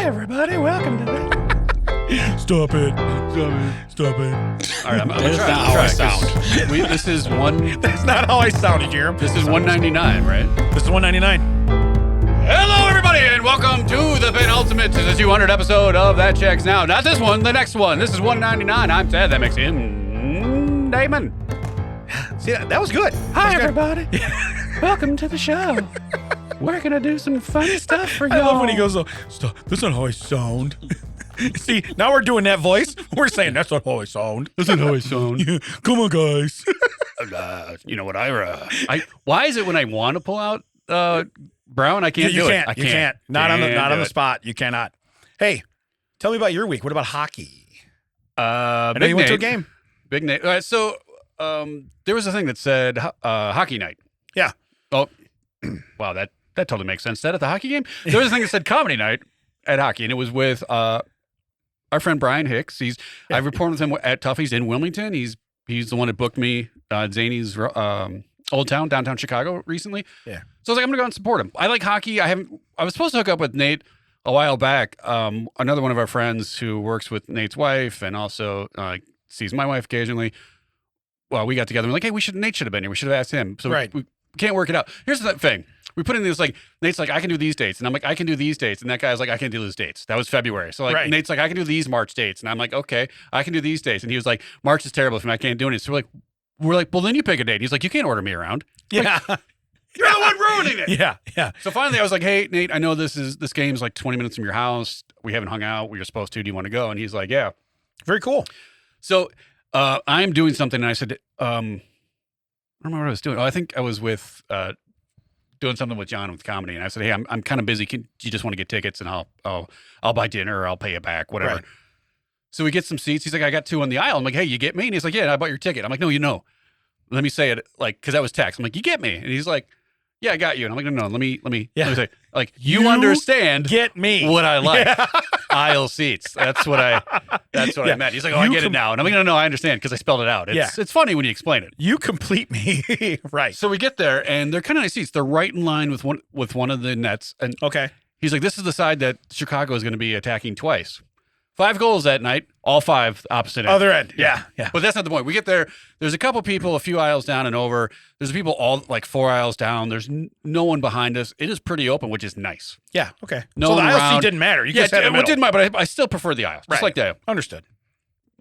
everybody, welcome to the... Stop it. All right, I'm gonna That's try. not how I sound. This is one. That's not how I sounded, Jerem. This is 199, right? This is 199. Hello, everybody, and welcome to the penultimate, the 200 episode of That Checks Now. Not this one, the next one. This is 199. I'm Ted. That makes him Damon. See, that was good. Hi, everybody. Welcome to the show. We're going to do some funny stuff for y'all. I love when he goes, stop. That's not how I sound. See, now we're doing that voice. We're saying, that's not how I sound. That's not how I sound. Yeah, come on, guys. You know what I why is it when I want to pull out Brown, I can't do it? I can't. Not on the spot. You cannot. Hey, tell me about your week. What about hockey? I know you went to a game. Big Nate. All right, so there was a thing that said hockey night. Yeah. Oh, wow, that totally makes sense. That at the hockey game? There was a thing that said comedy night at hockey, and it was with our friend Brian Hicks. I've reported with him at Tuffy's in Wilmington. He's the one that booked me Zany's Old Town, downtown Chicago recently. Yeah. So I was like, I'm gonna go out and support him. I like hockey. I was supposed to hook up with Nate a while back. Another one of our friends who works with Nate's wife and also sees my wife occasionally. Well, we got together and we're like, hey, Nate should have been here. We should have asked him. So right. we can't work it out. Here's the thing. We put in this, like, Nate's like, I can do these dates. And I'm like, I can do these dates. And that guy's like, I can do those dates. That was February. So, like, right. Nate's like, I can do these March dates. And I'm like, okay, I can do these dates. And he was like, March is terrible for me. I can't do it. So we're like, well, then you pick a date. He's like, you can't order me around. Yeah. Like, you're the one ruining it. Yeah. So finally I was like, hey, Nate, I know this game's like 20 minutes from your house. We haven't hung out. We were supposed to. Do you want to go? And he's like, yeah. Very cool. So I'm doing something. And I said, I don't remember what I was doing. Oh, I think I was with doing something with John with comedy. And I said, hey, I'm kind of busy. Do you just want to get tickets and I'll buy dinner or I'll pay it back, whatever. Right. So we get some seats. He's like, I got two on the aisle. I'm like, hey, you get me? And he's like, yeah, I bought your ticket. I'm like, no, you know. Let me say it, like, because that was text. I'm like, you get me? And he's like, yeah, I got you. And I'm like, no, let me say, like, you understand get me what I like. Yeah. Aisle seats. That's what I meant. He's like, I get it now. And I'm like, no, I understand because I spelled it out. It's funny when you explain it. You complete me. Right. So we get there and they're kind of nice seats. They're right in line with one of the nets. And okay. He's like, this is the side that Chicago is going to be attacking twice. 5 goals that night, all 5 opposite end. Other end. Yeah. But that's not the point. We get there. There's a couple people a few aisles down and over. There's people all like 4 aisles down. There's no one behind us. It is pretty open, which is nice. Yeah. Okay. No so the one aisle around. seat didn't matter. You just had it didn't matter, but I still prefer the aisle. Just like that. Understood.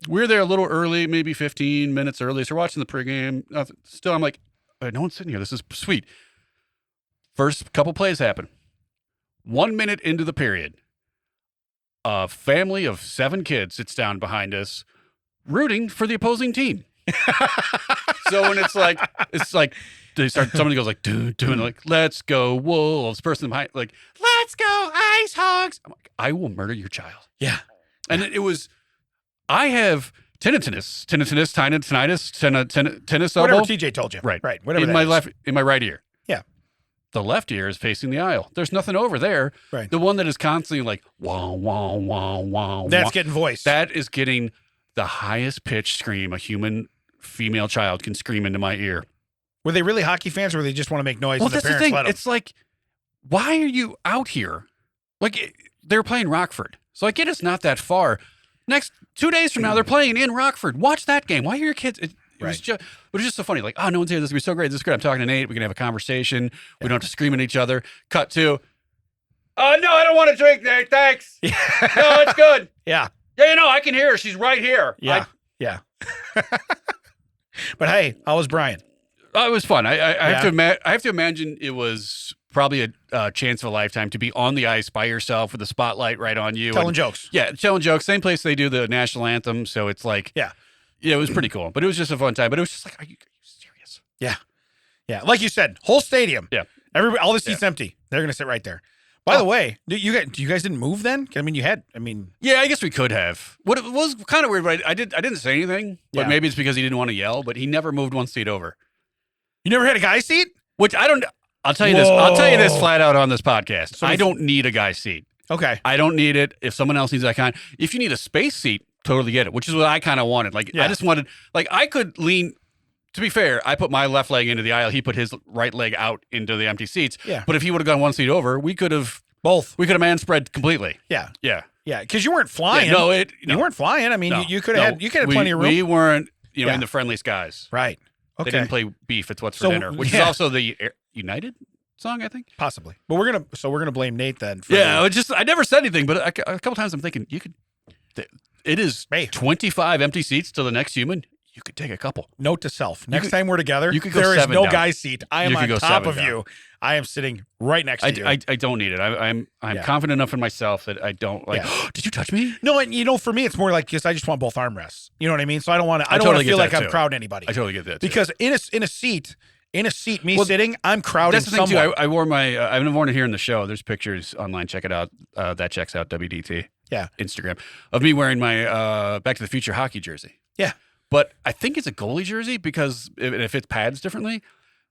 We were there a little early, maybe 15 minutes early. So we're watching the pregame. Still, I'm like, no one's sitting here. This is sweet. First couple plays happen. 1 minute into the period. A family of 7 kids sits down behind us, rooting for the opposing team. So when it's like they start. Somebody goes like, doing like, let's go Wolves. Person behind like, let's go Ice Hogs. I'm like, I will murder your child. Yeah, and it was. I have tinnitus, elbow. Whatever TJ told you. Right. Whatever in my right ear. Yeah. The left ear is facing the aisle. There's nothing over there. Right. The one that is constantly like, wah, wah, wah, wah. That's getting voice. That is getting the highest pitched scream a human female child can scream into my ear. Were they really hockey fans or they just want to make noise? Well, and that's the the parents thing. let them? It's like, why are you out here? Like, they're playing Rockford. So I get it's not that far. Next 2 days from now, they're playing in Rockford. Watch that game. Why are your kids? It was just so funny. Like, oh, no one's here. This will be so great. This is great. I'm talking to Nate. We can have a conversation. We don't have to scream at each other. Cut to, no, I don't want to drink, Nate. Thanks. Yeah. No, it's good. Yeah. Yeah, I can hear her. She's right here. Yeah. Yeah. But hey, how was Brian? It was fun. I have to imagine it was probably a chance of a lifetime to be on the ice by yourself with the spotlight right on you. Telling jokes. Yeah, telling jokes. Same place they do the national anthem. So it's like, yeah, it was pretty cool. But it was just a fun time. But it was just like, are you serious? Yeah. Yeah. Like you said, whole stadium. Yeah. Everybody, all the seats empty. They're going to sit right there. By the way, you guys didn't move then? I mean, yeah, I guess we could have. What it was kind of weird, but I didn't say anything. But maybe it's because he didn't want to yell. But he never moved one seat over. You never had a guy seat? Which I don't. I'll tell you this. I'll tell you this flat out on this podcast. So I don't need a guy seat. Okay. I don't need it. If someone else needs that kind, if you need a space seat, totally get it. Which is what I kind of wanted. Like I just wanted. Like I could lean. To be fair, I put my left leg into the aisle. He put his right leg out into the empty seats. Yeah. But if he would have gone one seat over, we could have Both. We could have man spread completely. Yeah. Yeah. Yeah. Because you weren't flying. Yeah, you weren't flying. I mean, no, you could have no. had plenty of room. We weren't, Yeah. in the friendly skies. Right. Okay. They didn't play Beef. It's What's for So, Dinner, which is yeah. also the United song, I think. Possibly. But we're gonna blame Nate then. For Yeah, I never said anything, but a couple times I'm thinking you could. It is Hey. 25 empty seats to the next human. You could take a couple. Note to self: next time we're together, you could go there is 7 no down. guy seat. I am You could on go top 7 of down. you. I am sitting right next to you. I don't need it. I'm Yeah. confident enough in myself that I don't like. Yeah. Did you touch me? No, and for me, it's more like just I just want both armrests. You know what I mean? So I don't want to. I don't totally want to get feel like that, I'm too. crowding anybody. I totally get that too. Because in a seat, me Well, sitting, I'm crowding that's the thing someone. too. I wore my. I haven't worn it here in the show. There's pictures online. Check it out. That checks out WDT. Yeah. Instagram of me wearing my Back to the Future hockey jersey. Yeah. But I think it's a goalie jersey because it fits pads differently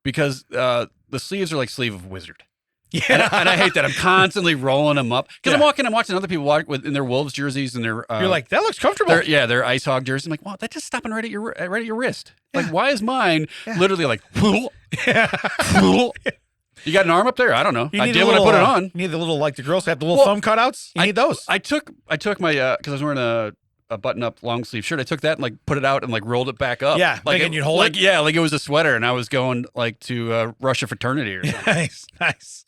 because the sleeves are like sleeve of Wizard. Yeah. And I hate that. I'm constantly rolling them up because Yeah. I'm watching other people walk in their Wolves jerseys and their. You're like, that looks comfortable. their Ice Hog jerseys. I'm like, wow, that's just stopping right at your wrist. Yeah. Like, why is mine Yeah. literally like? Yeah. You got an arm up there? I don't know. You I need did a when I little, put it on. You need the little, like the girls have the little thumb cutouts. You need those. I took my because I was wearing a button up long sleeve shirt. I took that and like put it out and like rolled it back up. Yeah, like thinking you'd hold it? Yeah, like it was a sweater, and I was going like to Russia fraternity or something. nice.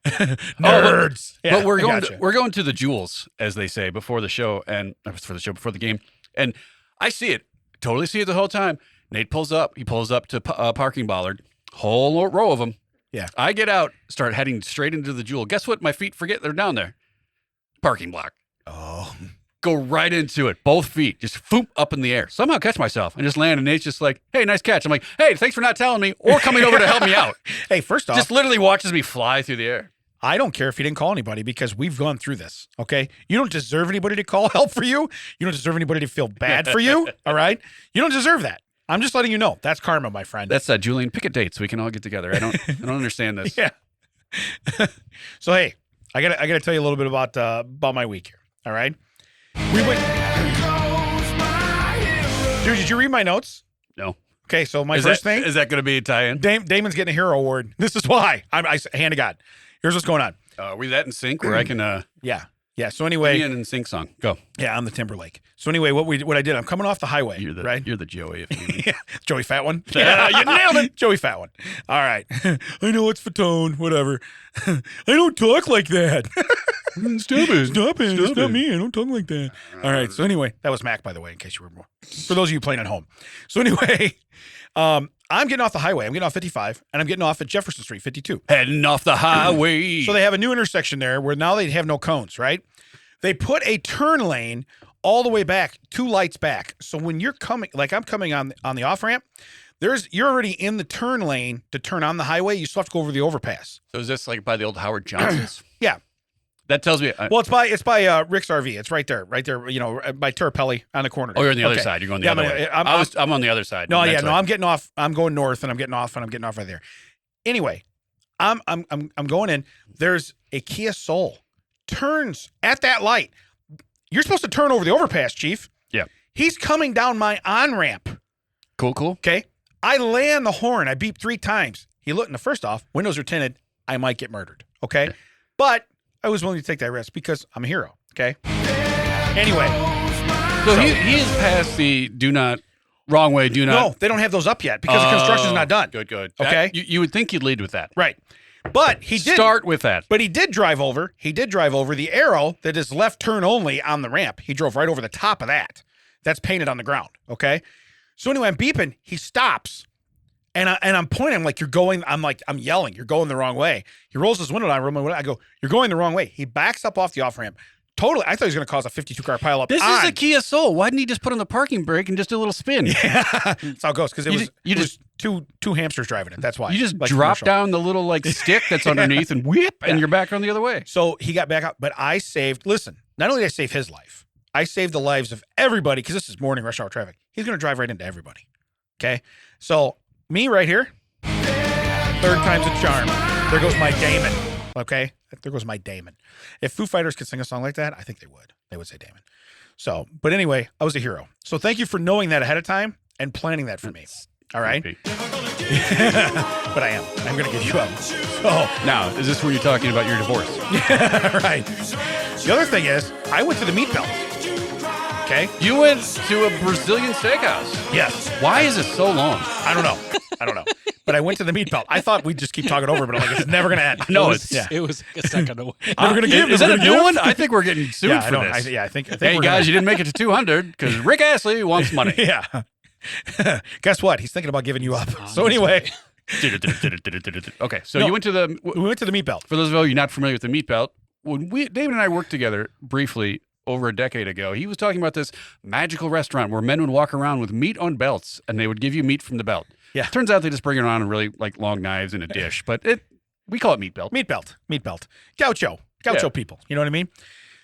Nerds. But we're I going gotcha. we're going to the jewels, as they say, before the show and before the game, and I see it, totally see it the whole time. Nate pulls up. He pulls up to parking bollard, whole row of them. Yeah. I get out, start heading straight into the jewel. Guess what? My feet forget they're down there. Parking block. Oh. Go right into it. Both feet just foop up in the air. Somehow catch myself and just land. And Nate's just like, hey, nice catch. I'm like, hey, thanks for not telling me or coming over to help me out. Hey, first off, Just literally watches me fly through the air. I don't care if you didn't call anybody because we've gone through this, okay? You don't deserve anybody to call help for you. You don't deserve anybody to feel bad for you, all right? You don't deserve that. I'm just letting you know. That's karma, my friend. That's Julian. Pick a date so we can all get together. I don't understand this. Yeah. So, hey, I gotta tell you a little bit about my week here, all right? We went. Dude, did you read my notes? No. Okay, so my Is first that, thing. is that going to be a tie-in? Damon's getting a hero award. This is why. I hand to God. Here's what's going on. Are we that in sync where I can Yeah. So be anyway, an in sync song? Go. yeah, I'm the Timberlake. So anyway, what I did, I'm coming off the highway, You're the right? You're the Joey. If you Yeah, Joey Fat One. Yeah, you nailed it. Joey Fat One. All right. I know it's Fatone, whatever. I don't talk like that. Stop it. Stop it. It's Stop not it. me. I don't talk like that. All right. So anyway, that was Mac, by the way, in case you were more. For those of you playing at home. So anyway, I'm getting off the highway. I'm getting off 55, and I'm getting off at Jefferson Street, 52. Heading off the highway. So they have a new intersection there where now they have no cones, right? They put a turn lane all the way back, 2 lights back. So when you're coming, like I'm coming on the off ramp, you're already in the turn lane to turn on the highway. You still have to go over the overpass. So is this like by the old Howard Johnson's? Yeah. That tells me. Well, it's by Rick's RV. It's right there, you know, by Turpelli on the corner. Oh, you're on the other Okay. side. You're going the Yeah, other I'm- way. I'm- I'm on the other side. No, And yeah, that's no, like- I'm getting off. I'm going north, and I'm getting off right there. Anyway, I'm going in. There's a Kia Soul turns at that light. You're supposed to turn over the overpass, Chief. Yeah. He's coming down my on ramp. Cool. Okay. I lay on the horn. I beep 3 times. He looked. Now, first off, windows are tinted. I might get murdered. Okay. But I was willing to take that risk because I'm a hero. Okay. Anyway. So he is past the wrong way, do not. No, they don't have those up yet because the construction's not done. Good. Okay. You would think you'd lead with that. Right. But he did Start with that. But he did drive over. The arrow that is left turn only on the ramp. He drove right over the top of that. That's painted on the ground. Okay. So anyway, I'm beeping. He stops, and I'm pointing. I'm like, "You're going." I'm yelling. "You're going the wrong way." He rolls his window down. I go, "You're going the wrong way." He backs up off the off ramp. Totally. I thought he was going to cause a 52-car pileup. This is a Kia Soul. Why didn't he just put on the parking brake and just do a little spin? Yeah, that's how it goes. Because it You was two hamsters driving it. That's why. You just Like drop commercial. down the little like stick that's underneath and whip, and you're back on the other way. So he got back up, but I saved. Listen, not only did I save his life, I saved the lives of everybody because this is morning rush hour traffic. He's going to drive right into everybody. Okay, so me right here, 3rd time's a charm. There goes my Damon. Okay, there goes my Damon. If Foo Fighters could sing a song like that, I think they would. They would say Damon. So, but anyway, I was a hero. So thank you for knowing that ahead of time and planning that for me. All right. Okay. but I am. I'm going to give you up. So, Now, is this when you're talking about your divorce? right. The other thing is, I went to the meat belt. Okay? You went to a Brazilian steakhouse. Yes. Why is it so long? I don't know. But I went to the meat belt. I thought we'd just keep talking over, but I'm like, it's never going to end. No, It was a second away. Never going to give. Is that a never gonna new give. one? I think we're getting sued Yeah, for this. I think Hey, we're guys, gonna- you didn't make it to 200 because Rick Astley wants money. Yeah. Guess what? He's thinking about giving you up. So anyway, Okay, so No. you went to the... we went to the meat belt. For those of you not familiar with the meat belt, when David and I worked together briefly over a decade ago, he was talking about this magical restaurant where men would walk around with meat on belts and they would give you meat from the belt. Yeah. Turns out they just bring it on in really like long knives in a dish, but we call it meat belt. Meat belt. Gaucho Yeah. people. You know what I mean?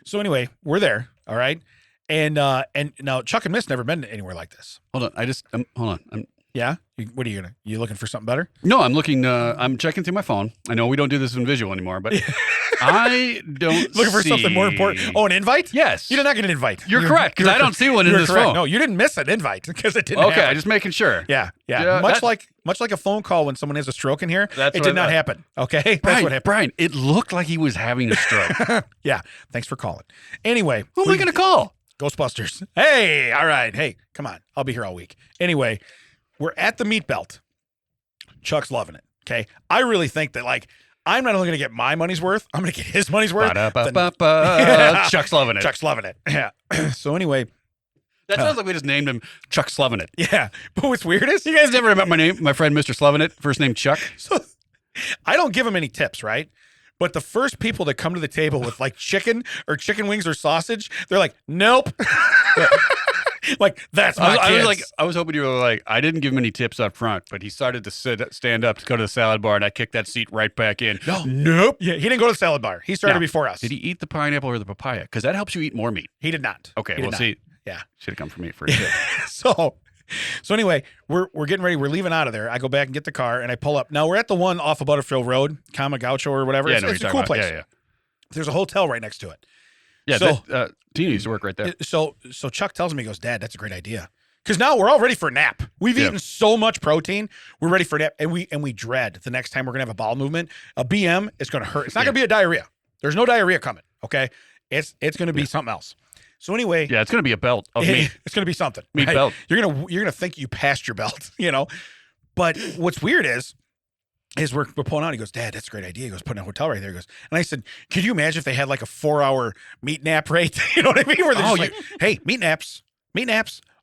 So anyway, we're there. All right. And now Chuck and Miss never been anywhere like this. Hold on, hold on. Yeah. What are you looking for something better? No, I'm looking. I'm checking through my phone. I know we don't do this in visual anymore, but I don't Looking for something more see- important. Oh, an invite? Yes, You did not get an invite. You're correct, 'cause I don't see one in you're this correct. phone. No, you didn't miss an invite because it didn't Okay, happen. just making sure. Yeah. Yeah, much that- like a phone call when someone has a stroke in here. That's it what did not I- happen. Okay? That's Brian, what happened. Brian, it looked like he was having a stroke. Yeah. Thanks for calling. Anyway, Who am I going to call? Ghostbusters. Hey, all right. Hey, come on. I'll be here all week. Anyway, we're at the meat belt. Chuck's loving it. Okay. I really think that I'm not only going to get my money's worth, I'm going to get his money's worth. Ba-da-ba-ba-ba. Chuck's loving it. Chuck's loving it. Yeah. So anyway, That sounds like we just named him Chuck Slovin It. yeah. But what's weird is You guys never met my friend Mr. Slovin It, first name Chuck? so I don't give him any tips, right? But the first people that come to the table with chicken or chicken wings or sausage, they're like, nope. That's my kids. I was hoping you were like, I didn't give him any tips up front, but he started to stand up to go to the salad bar, and I kicked that seat right back in. No. Nope. Yeah, he didn't go to the salad bar. He started Now, before us. Did he eat the pineapple or the papaya? Because that helps you eat more meat. He did not. Okay, He did well, not. see, Yeah. should have come from me for a tip. So anyway, we're getting ready. We're leaving out of there. I go back and get the car, and I pull up. Now we're at the one off of Butterfield Road, Kama Gaucho or whatever. Yeah, I it's know what it's you're a cool talking place. about. There's a hotel right next to it. Yeah, So- yeah. Tina used to work right there. So Chuck tells me, he goes, Dad, that's a great idea. Because now we're all ready for a nap. We've Yeah. eaten so much protein. We're ready for a nap. And we dread the next time we're going to have a bowel movement. A BM is going to hurt. It's not going to be a diarrhea. There's no diarrhea coming. Okay. It's going to be something else. So anyway, Yeah, it's going to be a belt of meat. it's going to be something. Meat right? belt. You're going to think you passed your belt, But what's weird is we're pulling out. He goes, Dad, that's a great idea. He goes, put in a hotel right there. He goes, and I said, could you imagine if they had like a 4-hour meat nap rate? You know what I mean? Where they're Oh, just hey, meat naps.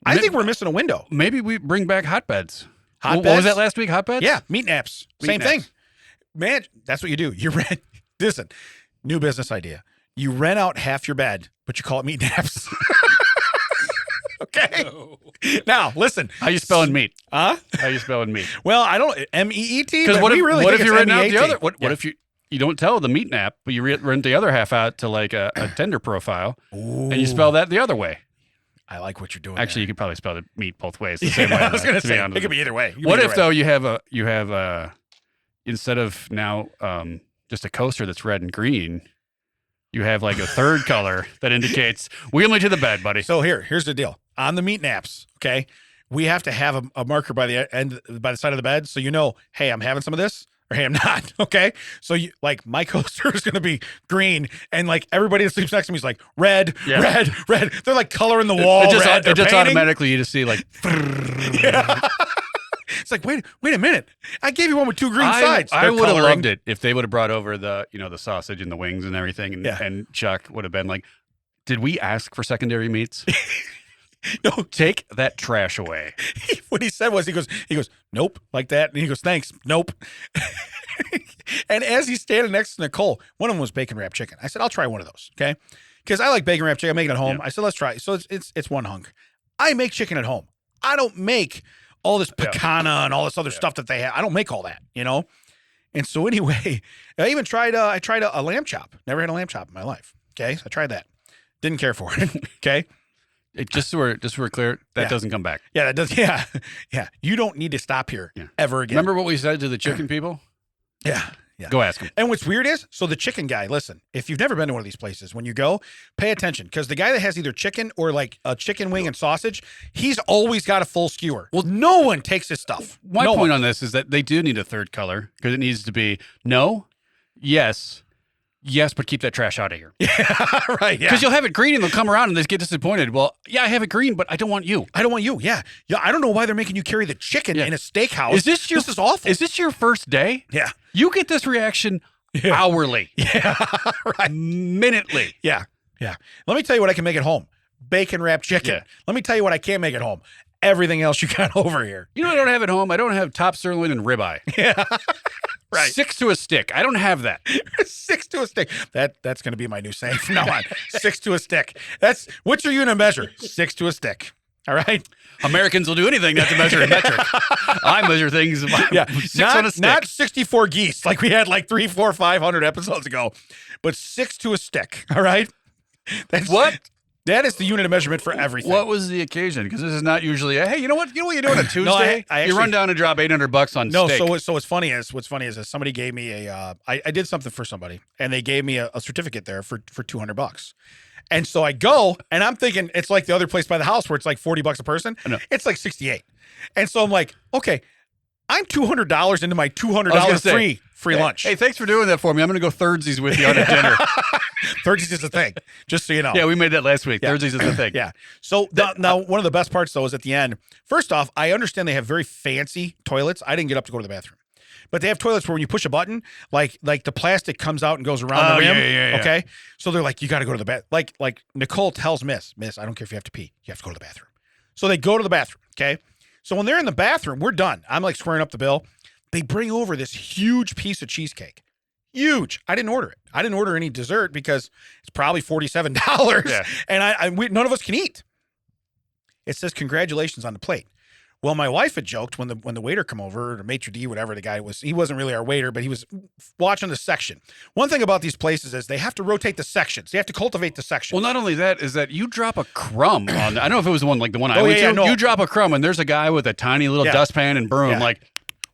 I think we're missing a window. Maybe we bring back hotbeds. Hotbeds? What was that last week? Hotbeds? Yeah, meat naps. Meat Same naps. thing. Man, that's what you do. You rent. Listen, new business idea. You rent out half your bed, but you call it meat naps. Okay. Now, listen. How you spelling meat? Huh? How you spelling meat? Well, I don't MEET. Because but what we if, really what think if it's you rent out the MEAT? other? What if you don't tell the meat nap, but you rent the other half out to like a tender profile, and you spell that the other way? I like what you're doing. Actually, you could probably spell the meat both ways. The same way. I was going to to be say honest it could with be either way. you. What if though you have instead of now just a coaster that's red and green, you have like a third color that indicates wheel me to the bed, buddy. So here's the deal. On the meat naps, okay, we have to have a marker by the side of the bed, so hey, I'm having some of this, or hey, I'm not. Okay, so my coaster is going to be green, and everybody that sleeps next to me is like red, Yeah. red. They're like coloring the wall. It just, red. They're it just painting. automatically you just see like. Yeah. It's like wait a minute. I gave you one with two green sides. I They're would have coloring. loved it if they would have brought over the the sausage and the wings and everything, and, Yeah. and Chuck would have been like, "Did we ask for secondary meats? No, Take that trash away." what he said was he goes, nope, like that. And he goes, thanks, nope. And as he's standing next to Nicole, one of them was bacon wrapped chicken. I said, I'll try one of those, okay? Because I like bacon wrapped chicken. I make it at home. Yeah. I said, let's try it. So it's one hunk. I make chicken at home. I don't make all this picana and all this other stuff that they have. I don't make all that, And so anyway, I even tried a lamb chop. Never had a lamb chop in my life. Okay, so I tried that. Didn't care for it. Okay. Just so we're clear, that Yeah. doesn't come back. Yeah, that does. Yeah. You don't need to stop here Yeah. ever again. Remember what we said to the chicken people? Yeah. Go ask him. And what's weird is, so the chicken guy, listen, if you've never been to one of these places, when you go, pay attention, because the guy that has either chicken or like a chicken wing and sausage, he's always got a full skewer. Well, no one takes his stuff. My point on this is that they do need a third color because it needs to be no, yes, but keep that trash out of here. Yeah, right. Yeah. Because you'll have it green and they'll come around and they get disappointed. Well, yeah, I have it green, but I don't want you. I don't want you. Yeah. Yeah. I don't know why they're making you carry the chicken in a steakhouse. This is awful. Is this your first day? Yeah. You get this reaction hourly. Yeah. Right. Minutely. Yeah. Yeah. Let me tell you what I can make at home. Bacon wrapped chicken. Yeah. Let me tell you what I can't make at home. Everything else you got over here. You know what I don't have at home? I don't have top sirloin and ribeye. Yeah. Right. 6 to a stick. I don't have that. 6 to a stick. That's going to be my new saying from now on. 6 to a stick. What's your unit of measure? 6 to a stick. All right. Americans will do anything not to measure in metric. I measure things. Yeah. 6 on a stick. Not 64 geese like we had like 300, 400, 500 episodes ago, but 6 to a stick. All right. What? That is the unit of measurement for everything. What was the occasion? Because this is not usually hey, you know what you do on a Tuesday? No, I actually, you run down and drop $800 on steak. So what's funny is somebody gave me I did something for somebody and they gave me a certificate there for $200. And so I go and I'm thinking it's like the other place by the house where it's like $40 a person. It's like 68. And so I'm like, okay, I'm $200 into my $200 free lunch. Hey, thanks for doing that for me. I'm going to go thirdsies with you on a dinner. Thirdsies is a thing, just so you know. Yeah, we made that last week. Yeah. Thirdsies is a thing. Yeah. So now one of the best parts, though, is at the end. First off, I understand they have very fancy toilets. I didn't get up to go to the bathroom. But they have toilets where when you push a button, like the plastic comes out and goes around the rim. Yeah. Okay. So they're like, you got to go to the bath. Like Nicole tells Miss, I don't care if you have to pee. You have to go to the bathroom. So they go to the bathroom. Okay. So when they're in the bathroom, we're done. I'm like squaring up the bill. They bring over this huge piece of cheesecake. Huge. I didn't order it. I didn't order any dessert because it's probably $47. Yeah. And none of us can eat. It says congratulations on the plate. Well, my wife had joked when the waiter come over, or maitre d', whatever the guy was, he wasn't really our waiter, but he was watching the section. One thing about these places is they have to rotate the sections. They have to cultivate the sections. Well, not only that, is that you drop a crumb on, I don't know if it was the one I went to. No. You drop a crumb and there's a guy with a tiny little dustpan and broom. Yeah.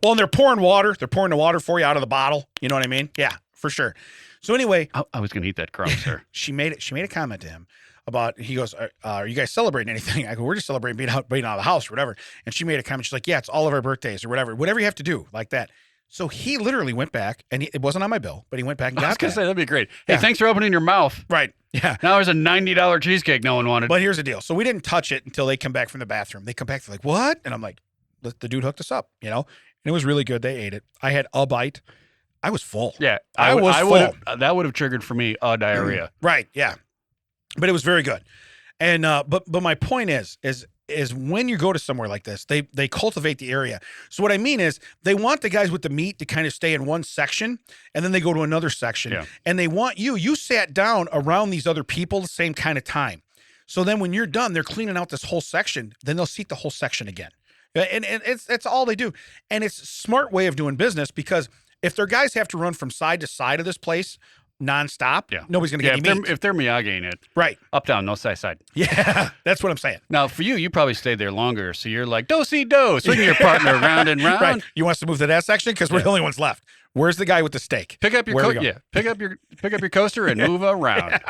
Well, and they're pouring water. They're pouring the water for you out of the bottle. You know what I mean? Yeah, for sure. So anyway, I was going to eat that crumb, sir. She made a comment to him about, he goes, are you guys celebrating anything? I go, we're just celebrating being out of the house or whatever. And she made a comment. She's like, yeah, it's all of our birthdays or whatever you have to do like that. So he literally went back and it wasn't on my bill, but he went back and got I was going to that. say, that'd be great. Hey, thanks for opening your mouth. Right. Yeah. Now there's a $90 cheesecake no one wanted. But here's the deal. So we didn't touch it until they come back from the bathroom. They come back, they're like, what? And I'm like, the dude hooked us up, you know? And it was really good. They ate it. I had a bite. I was full. Yeah. I was full. That would have triggered for me diarrhea. Right. Yeah. But it was very good. And but my point is when you go to somewhere like this, they cultivate the area. So what I mean is they want the guys with the meat to kind of stay in one section, and then they go to another section. Yeah. And they want you sat down around these other people the same kind of time. So then when you're done, they're cleaning out this whole section. Then they'll seat the whole section again. And it's all they do. And it's a smart way of doing business because if their guys have to run from side to side of this place nonstop, nobody's going to get any meat. If they're Miyagiing it. Right. Up, down, no side. Yeah, that's what I'm saying. Now, for you probably stayed there longer, so you're like, do-si-do, swing your partner round and round. Right. You want us to move to that section? Because we're the only ones left. Where's the guy with the steak? Pick up your pick up your coaster and move around.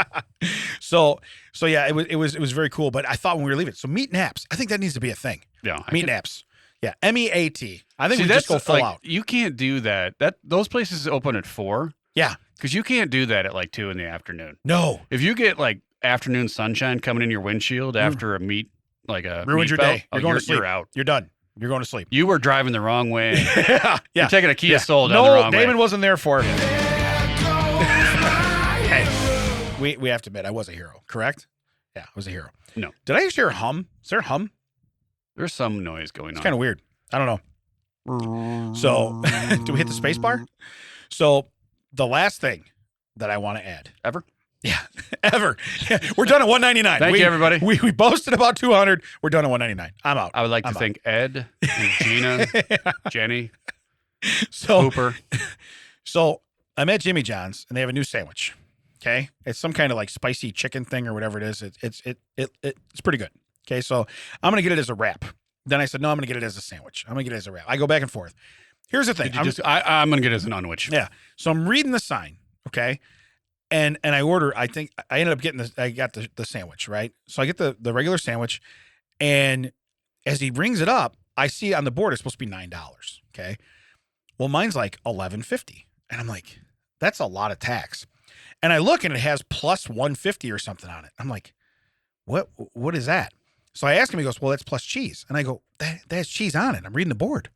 Yeah. So yeah, it was very cool. But I thought when we were leaving, so meat naps, I think that needs to be a thing. Yeah. Meat naps. Yeah. MEAT. I think we just go full out. You can't do that. Those places open at 4. Yeah. Because you can't do that at like 2 in the afternoon. No. If you get like afternoon sunshine coming in your windshield after a meat, like a ruins your day. You're going to sleep. You're out. You're done. You're going to sleep. You were driving the wrong way. Yeah. You're taking a Kia Soul down the wrong way. No, Damon wasn't there for it. Hey, we have to admit, I was a hero, correct? Yeah, I was a hero. No. Did I just hear a hum? Is there a hum? There's some noise going on. It's kind of weird. I don't know. So, do we hit the space bar? So, the last thing that I want to add. Ever? Yeah, ever. Yeah, we're done at 199. Thank you, everybody. We boasted about 200. We're done at 199. I'm out. I would like to thank Ed and Gina, Jenny, Hooper. So I'm at Jimmy John's and they have a new sandwich. Okay, it's some kind of like spicy chicken thing or whatever it is. It's pretty good. Okay, so I'm gonna get it as a wrap. Then I said no, I'm gonna get it as a sandwich. I'm gonna get it as a wrap. I go back and forth. Here's the thing. I'm going to get it as an unwich. Yeah. So I'm reading the sign, okay? And I order, I think I ended up getting I got the sandwich, right? So I get the regular sandwich, and as he rings it up, I see on the board it's supposed to be $9, okay? Well, mine's like $11.50. And I'm like, that's a lot of tax. And I look and it has plus $1.50 or something on it. I'm like, what is that? So I ask him, he goes, well, that's plus cheese. And I go, that has cheese on it. I'm reading the board.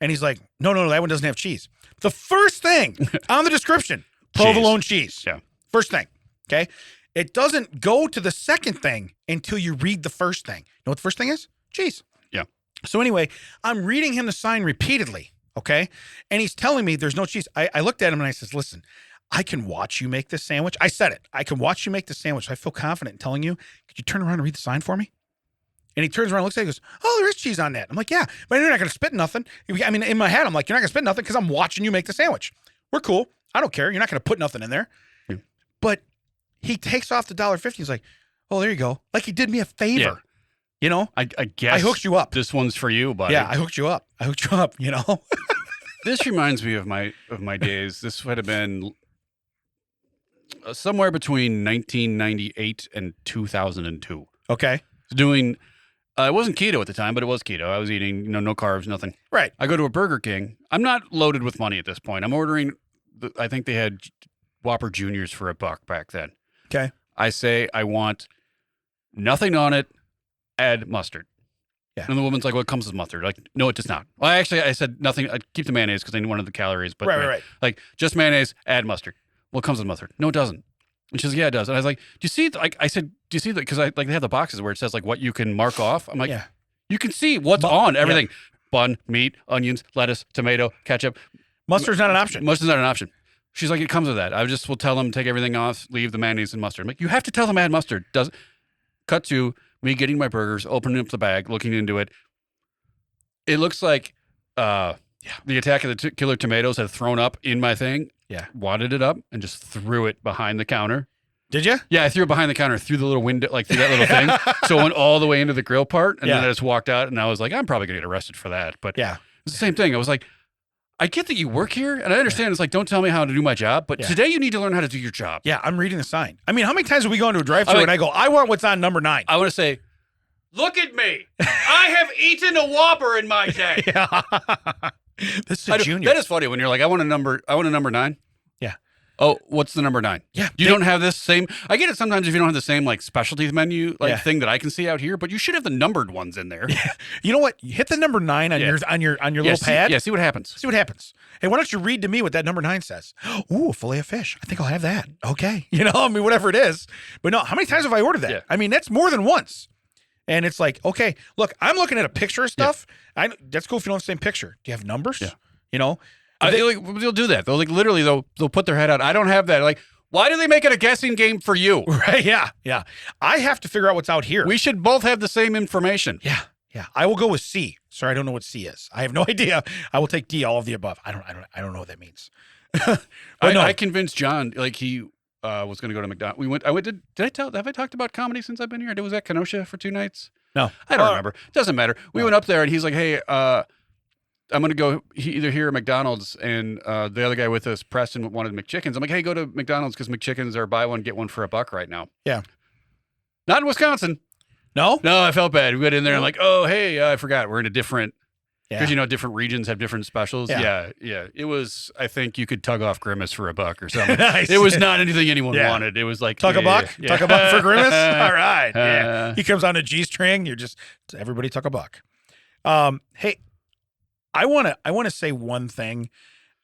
And he's like, no, that one doesn't have cheese. The first thing on the description, provolone cheese. Yeah. First thing. Okay. It doesn't go to the second thing until you read the first thing. You know what the first thing is? Cheese. Yeah. So anyway, I'm reading him the sign repeatedly. Okay. And he's telling me there's no cheese. I looked at him and I says, listen, I can watch you make this sandwich. I said it. I can watch you make the sandwich. I feel confident in telling you. Could you turn around and read the sign for me? And he turns around and looks at it and goes, oh, there is cheese on that. I'm like, yeah, but you're not going to spit nothing. I mean, in my head, I'm like, you're not going to spit nothing because I'm watching you make the sandwich. We're cool. I don't care. You're not going to put nothing in there. Yeah. But he takes off the $1.50. He's like, oh, there you go. Like he did me a favor. Yeah. You know? I guess I hooked you up. This one's for you, buddy. Yeah, I hooked you up. You know? This reminds me of my days. This would have been somewhere between 1998 and 2002. Okay. Doing, it wasn't keto at the time, but it was keto. I was eating, no carbs, nothing. Right. I go to a Burger King. I'm not loaded with money at this point. I'm ordering, I think they had Whopper Juniors for $1 back then. Okay. I say I want nothing on it, add mustard. Yeah. And the woman's like, well, it comes with mustard. Like, no, it does not. Well, I said nothing. I'd keep the mayonnaise because I wanted the calories. But right. Like, just mayonnaise, add mustard. Well, it comes with mustard. No, it doesn't. And she's like, yeah, it does. And I was like, do you see, like, I said, do you see that? Because they have the boxes where it says, like, what you can mark off. I'm like, yeah. You can see what's on everything. Yeah. Bun, meat, onions, lettuce, tomato, ketchup. Mustard's not an option. Mustard's not an option. She's like, it comes with that. I just will tell them, take everything off, leave the mayonnaise and mustard. I'm like, you have to tell them add mustard. Cut to me getting my burgers, opening up the bag, looking into it. It looks like the Attack of the Killer Tomatoes had thrown up in my thing. Yeah. Wadded it up and just threw it behind the counter. Did you? Yeah, I threw it behind the counter, through the little window, like through that little thing. So it went all the way into the grill part. And then I just walked out and I was like, I'm probably going to get arrested for that. But yeah, it's the same thing. I was like, I get that you work here and I understand it's like, don't tell me how to do my job. But today you need to learn how to do your job. Yeah, I'm reading the sign. I mean, how many times have we gone to a drive-thru and I go, I want what's on number 9? I want to say, look at me. I have eaten a Whopper in my day. Yeah. This is a junior. That is funny when you're like, I want a number 9. Yeah. Oh, what's the number 9? Yeah. You don't have this same. I get it sometimes if you don't have the same like specialty menu thing that I can see out here, but you should have the numbered ones in there. Yeah. You know what? You hit the number 9 on your little pad. Yeah, see what happens. See what happens. Hey, why don't you read to me what that number 9 says? Ooh, fillet of fish. I think I'll have that. Okay. You know, I mean, whatever it is. But no, how many times have I ordered that? Yeah. I mean, that's more than once. And it's like, okay, look, I'm looking at a picture of stuff. Yeah. That's cool if you don't have the same picture. Do you have numbers? Yeah. You know? They'll do that. They'll like literally they'll put their head out. I don't have that. Like, why do they make it a guessing game for you? Right? Yeah. Yeah. I have to figure out what's out here. We should both have the same information. Yeah. Yeah. I will go with C. Sorry, I don't know what C is. I have no idea. I will take D, all of the above. I don't know what that means. I convinced John, like he was going to go to McDonald's. Have I talked about comedy since I've been here? Was that Kenosha for 2 nights? No. I don't remember. Doesn't matter. We went up there and he's like, hey, I'm going to go either here or McDonald's. And the other guy with us, Preston, wanted McChickens. I'm like, hey, go to McDonald's because McChickens are buy one, get one for $1 right now. Yeah. Not in Wisconsin. No? No, I felt bad. We went in there and like, oh, hey, I forgot. We're in a different, because different regions have different specials. Yeah. It was, I think you could tug off Grimace for $1 or something. Nice. It was not anything anyone wanted. It was like. Tuck a buck? Yeah. Tuck a buck for Grimace? All right. Yeah. He comes on a G-string. You're just, everybody tuck a buck. Hey, I want to say one thing,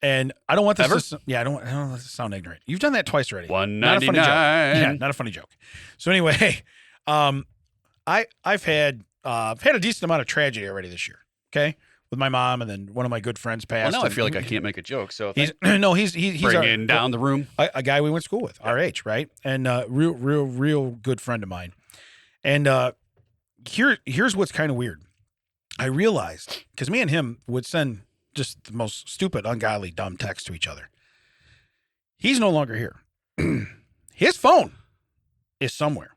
and I don't want this to, I don't want this to sound ignorant. You've done that twice already. $1.99. Not a funny joke. Yeah, not a funny joke. So anyway, I've had a decent amount of tragedy already this year. Okay, with my mom, and then one of my good friends passed. Well, now I feel like I can't make a joke. So he's bringing down the room. A guy we went to school with, our age, right, and real good friend of mine. And here's what's kind of weird. I realized, because me and him would send just the most stupid, ungodly, dumb texts to each other. He's no longer here. His phone is somewhere.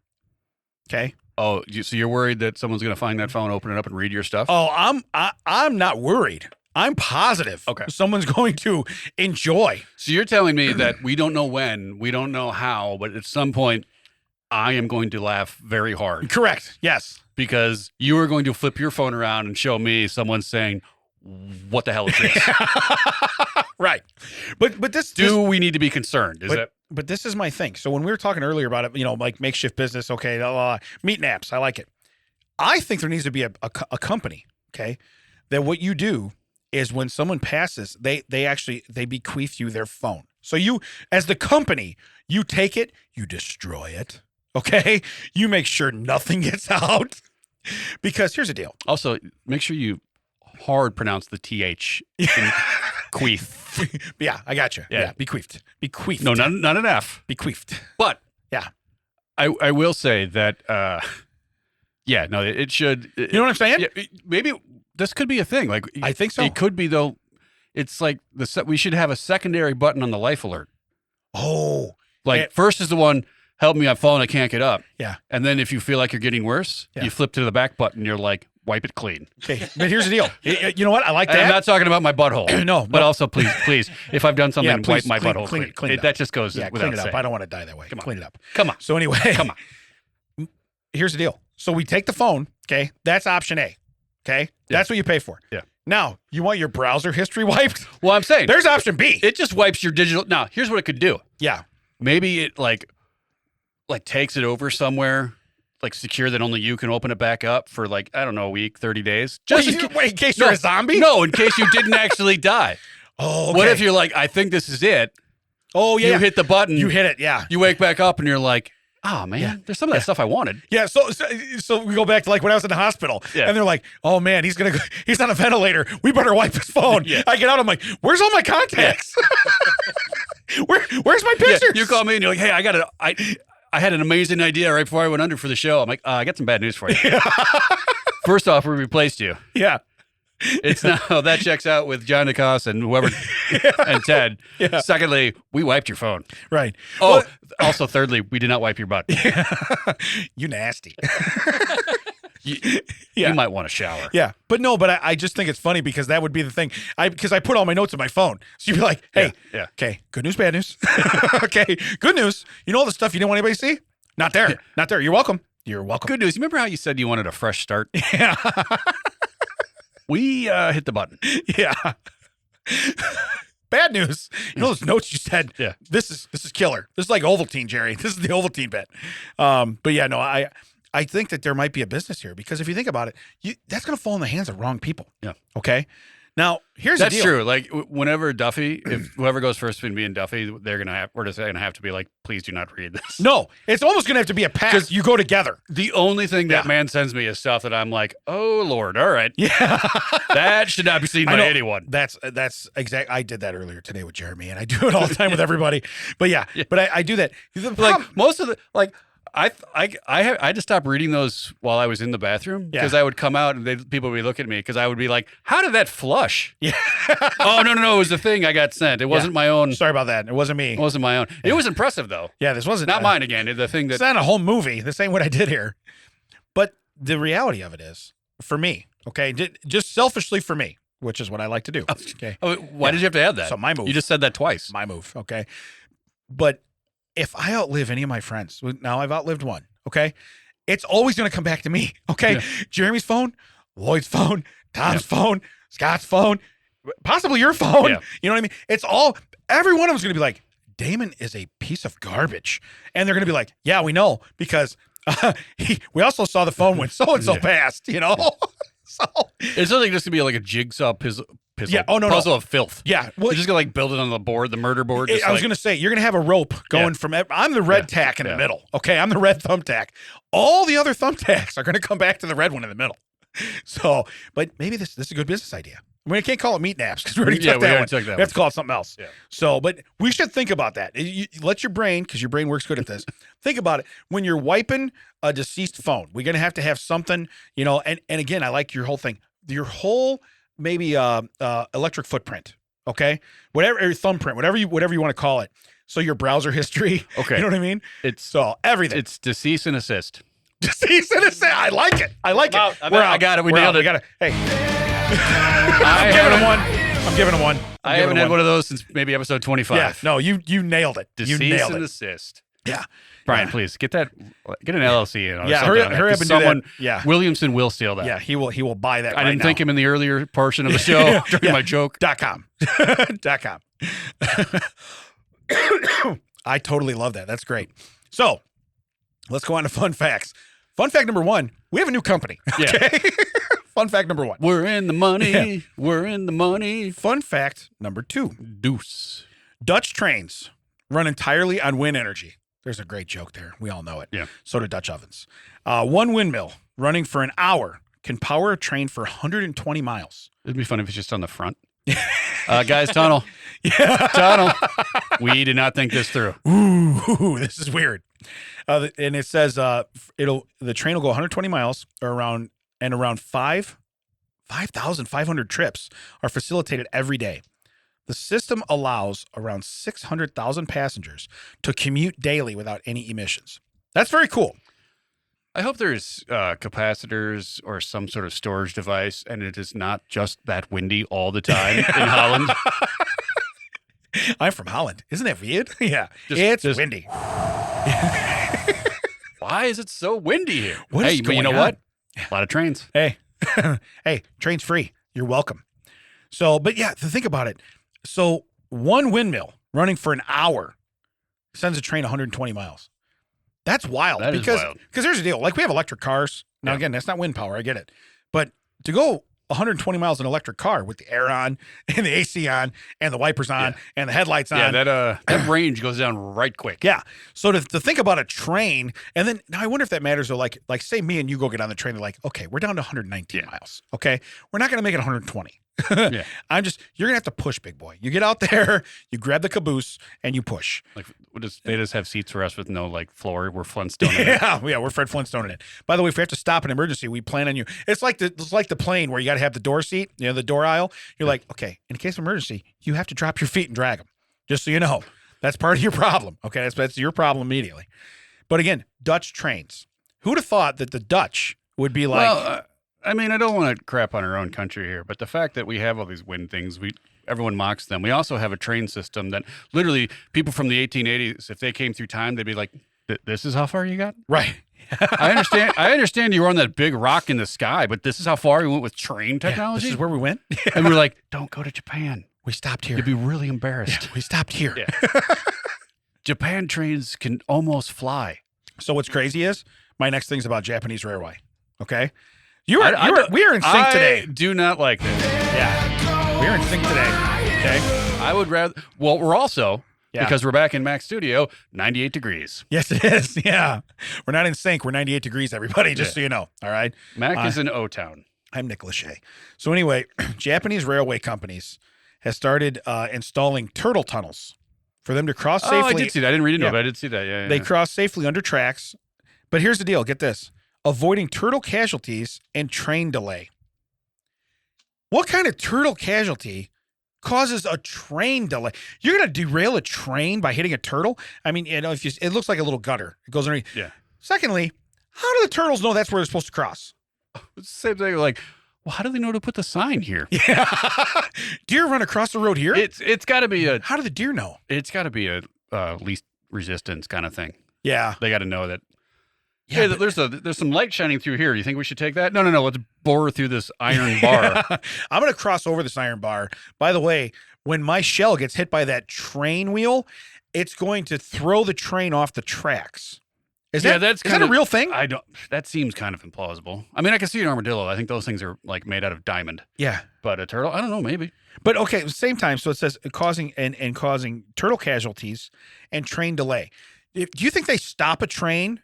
Okay. Oh, so you're worried that someone's going to find that phone, open it up, and read your stuff? Oh, I'm not worried. I'm positive someone's going to enjoy. So you're telling me that we don't know when, we don't know how, but at some point, I am going to laugh very hard. Correct. Yes. Because you are going to flip your phone around and show me someone saying, what the hell is this? Right. But this... we need to be concerned? But this is my thing. So when we were talking earlier about it, like makeshift business, okay, meat naps, I like it. I think there needs to be a company, okay, that what you do is when someone passes, they bequeath you their phone. So you, as the company, you take it, you destroy it, okay? You make sure nothing gets out. Because here's the deal. Also, make sure you hard pronounce the TH in queef. Yeah, I got you. Yeah, bequeathed. Bequeathed. No, not an F. Bequeathed. But yeah, I will say that, it should. You know what I'm saying? Yeah, maybe this could be a thing. Like I think so. It could be, though. It's like we should have a secondary button on the life alert. Oh. First is the one, help me, I'm falling, I can't get up. Yeah. And then if you feel like you're getting worse, you flip to the back button, you're like, wipe it clean. Okay, but here's the deal. You know what? I like that. And I'm not talking about my butthole. No. But also, please, if I've done something, please, wipe my butthole clean. Clean it up. That just goes without clean it up. saying. I don't want to die that way. Come on. Clean it up. Come on. So anyway. Come on. Here's the deal. So we take the phone, okay? That's option A, okay? That's what you pay for. Yeah. Now, you want your browser history wiped? Well, I'm saying. There's option B. It just wipes your digital. Now, here's what it could do. Yeah. Maybe it like takes it over somewhere, like secure that only you can open it back up for like, I don't know, a week, 30 days. Just in case you're a zombie? No, in case you didn't actually die. Oh, okay. What if you're like, I think this is it? Oh, yeah. You hit the button. You hit it, yeah. You wake back up and you're like, oh, man, there's some of that stuff I wanted. Yeah, so we go back to like when I was in the hospital, and they're like, oh, man, he's on a ventilator. We better wipe his phone. Yeah. I get out, I'm like, where's all my contacts? Where's my pictures? You call me and you're like, hey, I had an amazing idea right before I went under for the show. I'm like, I got some bad news for you. First off, we replaced you. Yeah. It's now that checks out with John DeCoste and whoever and Ted. Yeah. Secondly, we wiped your phone. Right. Oh, also, thirdly, we did not wipe your butt. You nasty. You might want to shower. Yeah. But I just think it's funny because that would be the thing. Because I put all my notes in my phone. So you'd be like, hey, okay, good news, bad news. Okay, good news. You know all the stuff you didn't want anybody to see? Not there. Yeah. Not there. You're welcome. You're welcome. Good news. You remember how you said you wanted a fresh start? Yeah. We hit the button. Yeah. Bad news. You know those notes you said? Yeah. This is killer. This is like Ovaltine, Jerry. This is the Ovaltine bit. But yeah, no, I think that there might be a business here because if you think about it, that's going to fall in the hands of wrong people. Yeah. Okay. Now here's that's the deal. true. Like whenever Duffy, if whoever goes first between me and Duffy, we're just gonna have to be like, please do not read this. No, it's almost gonna have to be a pact. You go together. The only thing that man sends me is stuff that I'm like, oh Lord, all right, yeah, that should not be seen by anyone. That's exact. I did that earlier today with Jeremy, and I do it all the time with everybody. But but I do that. Like most of the I had to stop reading those while I was in the bathroom because I would come out and people would be looking at me because I would be like, how did that flush? Yeah. Oh, no. It was the thing I got sent. It wasn't my own. Sorry about that. It wasn't me. It wasn't my own. It was impressive, though. Yeah, this wasn't. Not mine again. The thing that. It's not a whole movie. This ain't what I did here. But the reality of it is, for me, okay, just selfishly for me, which is what I like to do. Okay. Why did you have to add that? So my move. You just said that twice. My move. Okay. But if I outlive any of my friends, now I've outlived one. Okay. It's always going to come back to me. Okay. Yeah. Jeremy's phone, Lloyd's phone, Tom's phone, Scott's phone, possibly your phone. Yeah. You know what I mean? It's every one of them is going to be like, Damon is a piece of garbage. And they're going to be like, yeah, we know because we also saw the phone when so-and-so passed, you know? So it's something just to be like a jigsaw puzzle. Yeah. Oh, no, puzzle of filth. Yeah. Well, you're just going to build it on the board, the murder board. I was going to say, you're going to have a rope going from, I'm the red tack in the middle. Okay. I'm the red thumbtack. All the other thumbtacks are going to come back to the red one in the middle. So, but maybe this is a good business idea. I mean, I can't call it meat naps because we already took that one. We have to call it something else. Yeah. So, but we should think about that. Let your brain, because your brain works good at this, think about it. When you're wiping a deceased phone, we're going to have something, you know, and again, I like your whole thing. Your whole maybe electric footprint, okay? Whatever, or thumbprint, whatever you want to call it. So your browser history, okay? You know what I mean? It's so everything. It's decease and assist. Decease and assist. I like it. I like it. I got it. We nailed it. We got it. Hey, I'm giving him one. I'm giving him one. I haven't had one of those since maybe episode 25. Yeah, no, you nailed it. Decease you nailed and it. assist. Yeah. Brian, please get an LLC in. Or Yeah, something hurry up and do that. Yeah. Williamson will steal that. Yeah, he will buy that. I didn't thank him in the earlier portion of the show during my joke. .com. .com. I totally love that. That's great. So let's go on to fun facts. Fun fact number 1, we have a new company. Okay. Yeah. Fun fact number 1. We're in the money. Yeah. We're in the money. Fun fact number 2. Deuce. Dutch trains run entirely on wind energy. There's a great joke there. We all know it. Yeah. So do Dutch ovens. One windmill running for an hour can power a train for 120 miles. It'd be fun if it's just on the front. Guys, tunnel. Yeah. Tunnel. We did not think this through. Ooh, this is weird. And it says the train will go 120 miles or around 5,500 trips are facilitated every day. The system allows around 600,000 passengers to commute daily without any emissions. That's very cool. I hope there's capacitors or some sort of storage device, and it is not just that windy all the time in Holland. I'm from Holland. Isn't that weird? Yeah. It's windy. Why is it so windy here? What is but you know going what? A lot of trains. Hey, hey, train's free. You're welcome. So, but yeah, to think about it. So one windmill running for an hour sends a train 120 miles. That's wild. That is wild. Because here's the deal. Like we have electric cars. Now, again, that's not wind power. I get it. But to go 120 miles in an electric car with the air on and the AC on and the wipers on and the headlights on. Yeah, that range goes down right quick. Yeah. So to think about a train, and then now I wonder if that matters. Though, like say me and you go get on the train, they're like, okay, we're down to 119 miles. Okay, we're not going to make it 120. Yeah. You're gonna have to push, big boy. You get out there, you grab the caboose, and you push. Like they just have seats for us with no like floor. We're Flintstoning. Yeah, we're Fred Flintstone in it. By the way, if we have to stop an emergency, we plan on you. It's like the plane where you got to have the door seat, the door aisle. You're like, okay, in case of emergency, you have to drop your feet and drag them. Just so you know, that's part of your problem. Okay, that's your problem immediately. But again, Dutch trains. Who'd have thought that the Dutch would be like? Well, I mean, I don't want to crap on our own country here, but the fact that we have all these wind things, everyone mocks them. We also have a train system that literally people from the 1880s, if they came through time, they'd be like, "This is how far you got." Right. I understand. I understand you were on that big rock in the sky, but this is how far we went with train technology. This is where we went, and we're like, "Don't go to Japan. We stopped here. You'd be really embarrassed." Yeah, we stopped here. Yeah. Japan trains can almost fly. So what's crazy is my next thing's about Japanese railway. Okay. We are in sync today. I do not like this. Yeah. We're in sync today. Okay. I would rather. Well, we're also because we're back in Mac's studio, 98 degrees. Yes, it is. Yeah. We're not in sync. We're 98 degrees, everybody, just so you know. All right. Mac is in O-Town. I'm Nick Lachey. So anyway, Japanese railway companies has started installing turtle tunnels for them to cross safely. Oh, I did see that. I didn't read into it, but I did see that. Yeah. They cross safely under tracks. But here's the deal. Get this. Avoiding turtle casualties and train delay. What kind of turtle casualty causes a train delay? You're going to derail a train by hitting a turtle? I mean, if it looks like a little gutter. It goes underneath. Yeah. Secondly, how do the turtles know that's where they're supposed to cross? It's the same thing. Like, well, how do they know to put the sign here? Yeah. Deer run across the road here? It's got to be a. How do the deer know? It's got to be a least resistance kind of thing. Yeah. They got to know that. Yeah, hey, there's some light shining through here. You think we should take that? No. Let's bore through this iron bar. I'm going to cross over this iron bar. By the way, when my shell gets hit by that train wheel, it's going to throw the train off the tracks. Is that a real thing? That seems kind of implausible. I mean, I can see an armadillo. I think those things are like made out of diamond. Yeah. But a turtle, I don't know, maybe. But okay, at the same time, so it says causing turtle casualties and train delay. Do you think they stop a train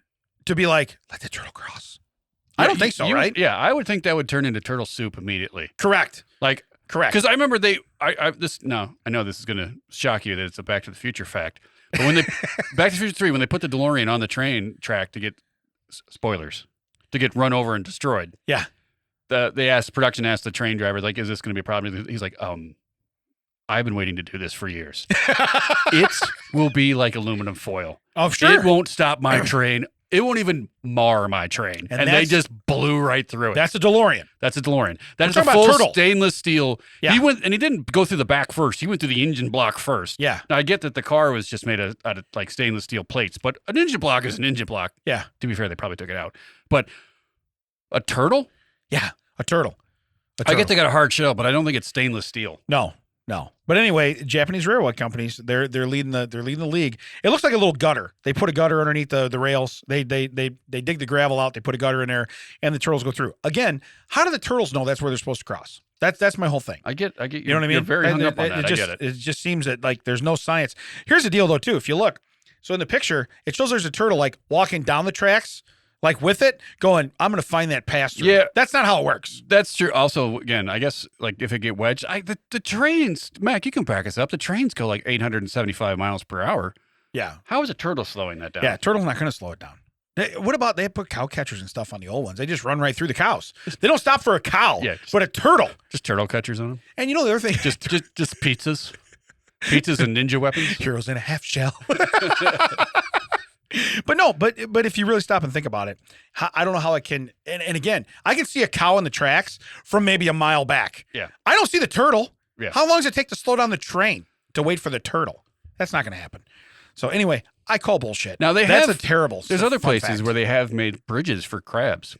to be like, let the turtle cross? I don't think so, right? Yeah, I would think that would turn into turtle soup immediately. Correct. Correct. Because I remember I know this is going to shock you that it's a Back to the Future fact. But when they, Back to the Future 3, when they put the DeLorean on the train track to get, spoilers, to get run over and destroyed. Yeah. Production asked the train driver, like, is this going to be a problem? He's like, I've been waiting to do this for years. It will be like aluminum foil. Oh, sure. It won't stop my train. it won't even mar my train. And And they just blew right through it. That's a DeLorean. That's a DeLorean. That is a talking about full turtle. stainless steel. Yeah. He went, and he didn't go through the back first. He went through the engine block first. Yeah. Now, I get that the car was just made out of like stainless steel plates, but an engine block is an engine block. Yeah. To be fair, they probably took it out. But a turtle? Yeah. A turtle. I get they got a hard shell, but I don't think it's stainless steel. No. But anyway, Japanese railroad companies, they're leading the league. It looks like a little gutter. They put a gutter underneath the rails. They dig the gravel out. They put a gutter in there, and the turtles go through. Again, how do the turtles know that's where they're supposed to cross? That's my whole thing. I get. You know what I mean? You're very hung up on that. Just, I get it. It just seems that like there's no science. Here's the deal though too. If you look, so in the picture, it shows there's a turtle like walking down the tracks, like with it, going, I'm going to find that pass through. Yeah. That's not how it works. That's true. Also, again, I guess like if it get wedged, the trains, Mac, you can back us up. The trains go like 875 miles per hour. Yeah. How is a turtle slowing that down? Yeah. Turtle's not going to slow it down. What about they put cow catchers and stuff on the old ones? They just run right through the cows. They don't stop for a cow, but a turtle. Just turtle catchers on them. And you know the other thing, Just pizzas, pizzas and ninja weapons. heroes in a half shell. But no, but if you really stop and think about it, I don't know how it can. And again, I can see a cow in the tracks from maybe a mile back. Yeah. I don't see the turtle. Yeah. How long does it take to slow down the train to wait for the turtle? That's not going to happen. So anyway, I call bullshit. Now that's a terrible. There's other fun places fact. where they have made bridges for crabs.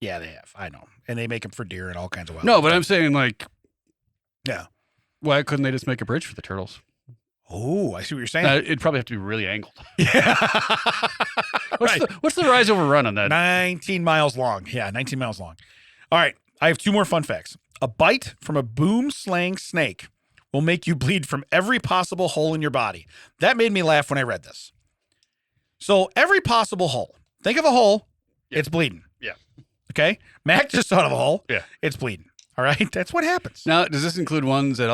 Yeah, they have. I know, and they make them for deer and all kinds of wild. No, but I'm saying like, yeah. why couldn't they just make a bridge for the turtles? Oh, I see what you're saying. It'd probably have to be really angled. Yeah. What's the rise over run on that? 19 miles long. Yeah, 19 miles long. All right, I have two more fun facts. A bite from a boom slang snake will make you bleed from every possible hole in your body. That made me laugh when I read this. So every possible hole. Think of a hole, it's bleeding. Yeah. Okay? Mac just thought of a hole. Yeah. It's bleeding. All right? That's what happens. Now, does this include ones that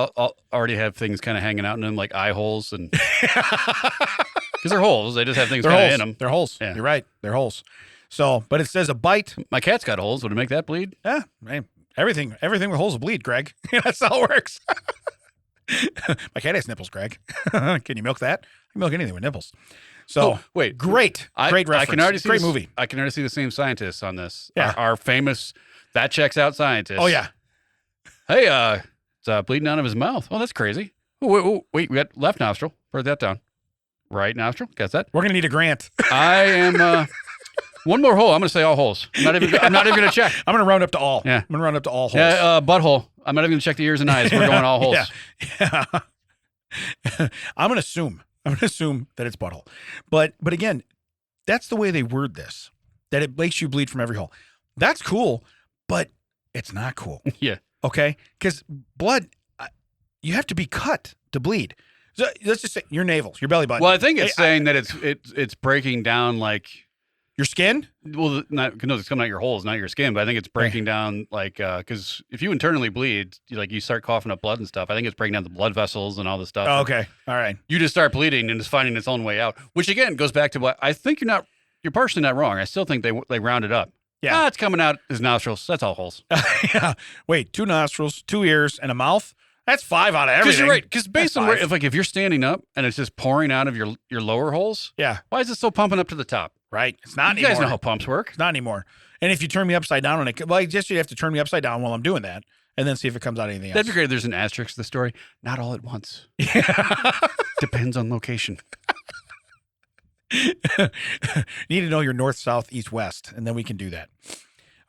already have things kind of hanging out in them, like eye holes? And because they're holes, they just have things They're kind of holes. in them. They're holes. Yeah. You're right. They're holes. So, but it says a bite. My cat's got holes. Would it make that bleed? Yeah, man, everything with holes will bleed, Greg. That's how it works. My cat has nipples, Greg. Can you milk that? I can milk anything with nipples. So wait, great reference. I can already see great movie. I can already see the same scientists on this. Yeah. Our famous that checks out scientist. Oh yeah. Hey, it's bleeding out of his mouth. Oh, that's crazy. Oh, wait, we got left nostril. Write that down. Right nostril. Guess that. We're gonna need a grant. I am. One more hole. I'm going to say all holes. I'm not even going to check. I'm gonna round up to all. Yeah. I'm gonna round up to all holes. Yeah, butthole. I'm not even going to check the ears and eyes. We're going all holes. Yeah. I'm gonna assume that it's butthole. But again, that's the way they word this. That it makes you bleed from every hole. That's cool, but it's not cool. Yeah. Okay? Because blood, you have to be cut to bleed. So let's just say your navel, your belly button. Well, I think it's saying that it's breaking down like your skin. well, not no, it's coming out your holes, not your skin. But I think it's breaking down like because if you internally bleed, you start coughing up blood and stuff. I think it's breaking down the blood vessels and all this stuff. Oh, okay. All right. You just start bleeding and it's finding its own way out. Which again goes back to what I think you're partially not wrong. I still think they round it up. Yeah. It's coming out his nostrils. That's all holes. Yeah. Wait, 2 nostrils, 2 ears, and a mouth. That's 5 out of everything. Because you're right. Because based That's on where, 5. if you're standing up and it's just pouring out of your lower holes, Yeah. why is it still pumping up to the top? Right. It's not You anymore. guys know how pumps work. It's not anymore. And if you turn me upside down on it, well, I guess you have to turn me upside down while I'm doing that, and then see if it comes out anything else. That'd be great. There's an asterisk to the story. Not all at once. Yeah. Depends on location. Need to know your north, south, east, west, and then we can do that.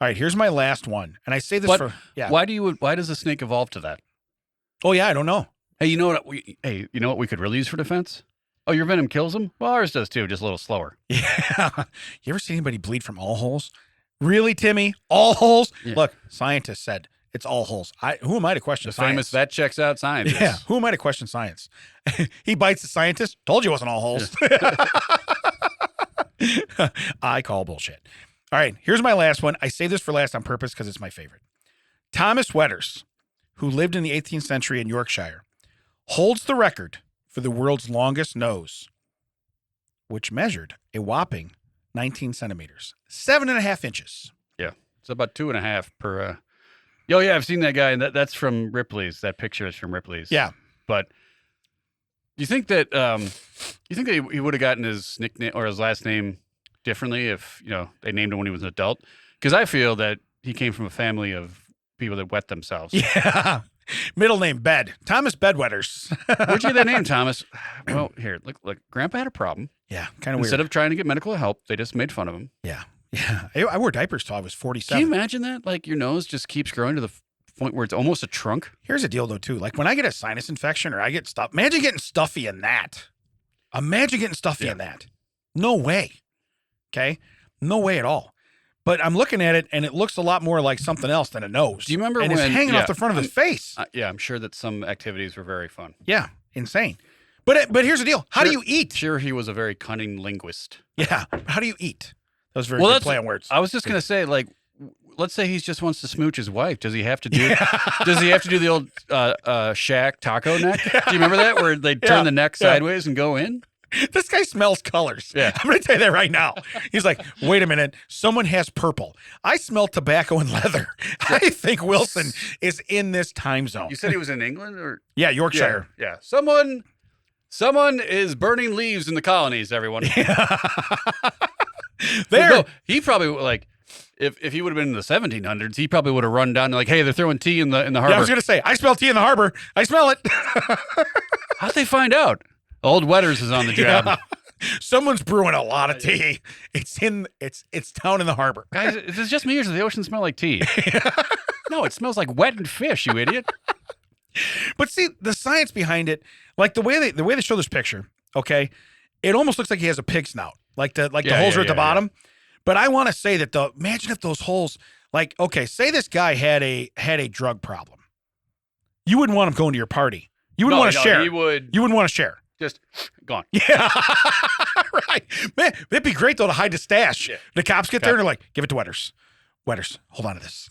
All right, here's my last one, and I say this But yeah. why does a snake evolve to that? Oh yeah, I don't know. Hey, you know what we could really use for defense? Oh, your venom kills them? Well, ours does too, just a little slower. Yeah. You ever seen anybody bleed from all holes? Really, Timmy? All holes? Yeah. Look, scientists said it's all holes. Who am I to question The science? famous that checks out science. Yeah. Who am I to question science? He bites the scientist. Told you it wasn't all holes. I call bullshit. All right, here's my last one. I say this for last on purpose because it's my favorite. Thomas Wetters, who lived in the 18th century in Yorkshire, holds the record for the world's longest nose, which measured a whopping 19 centimeters, 7.5 inches. Yeah. It's about 2.5 per. Oh yeah, I've seen that guy, and that's from Ripley's. That picture is from Ripley's. Yeah. But do you think that he would have gotten his nickname or his last name differently if, they named him when he was an adult. Because I feel that he came from a family of people that wet themselves. Yeah. Middle name Bed. Thomas Bedwetters. Where'd you get that name, Thomas? Well, here, look. Grandpa had a problem. Yeah, kind of weird. Instead of trying to get medical help, they just made fun of him. Yeah. Yeah. I wore diapers till I was 47. Can you imagine that? Like your nose just keeps growing to the point where it's almost a trunk. Here's the deal, though, too. Like when I get a sinus infection or I get stuff, imagine getting stuffy in that. Imagine getting stuffy in that. No way. Okay? No way at all. But I'm looking at it, and it looks a lot more like something else than a nose. Do you remember and when it's hanging off the front of his face? Yeah, I'm sure that some activities were very fun. Yeah, insane. But here's the deal. How do you eat? Sure, he was a very cunning linguist. Yeah. How do you eat? That was very good play on words. I was just gonna say, like, let's say he just wants to smooch his wife. Does he have to do? Does he have to do the old Shaq taco neck? Do you remember that where they turn the neck sideways and go in? This guy smells colors. Yeah. I'm going to tell you that right now. He's like, wait a minute. Someone has purple. I smell tobacco and leather. I think Wilson is in this time zone. You said he was in England, or Yorkshire. Yeah. Someone is burning leaves in the colonies. Everyone. There. He probably like. If he would have been in the 1700s, he probably would have run down like, "Hey, they're throwing tea in the harbor." Yeah, I was going to say, I smell tea in the harbor. I smell it. How'd they find out? Old Wetters is on the job. Yeah. Someone's brewing a lot of tea. It's down in the harbor. Guys, is this just me or does the ocean smell like tea? No, it smells like wet fish, you idiot. But see, the science behind it, like the way they show this picture, okay, it almost looks like he has a pig snout. Like the holes are at the bottom. Yeah. But I want to say that imagine if those holes, like, okay, say this guy had a drug problem. You wouldn't want him going to your party. You wouldn't want to share. You wouldn't want to share. Just gone. Yeah. Right. Man, it'd be great, though, to hide the stash. Yeah. The cops get there and they're like, give it to Wetters. Wetters, hold on to this.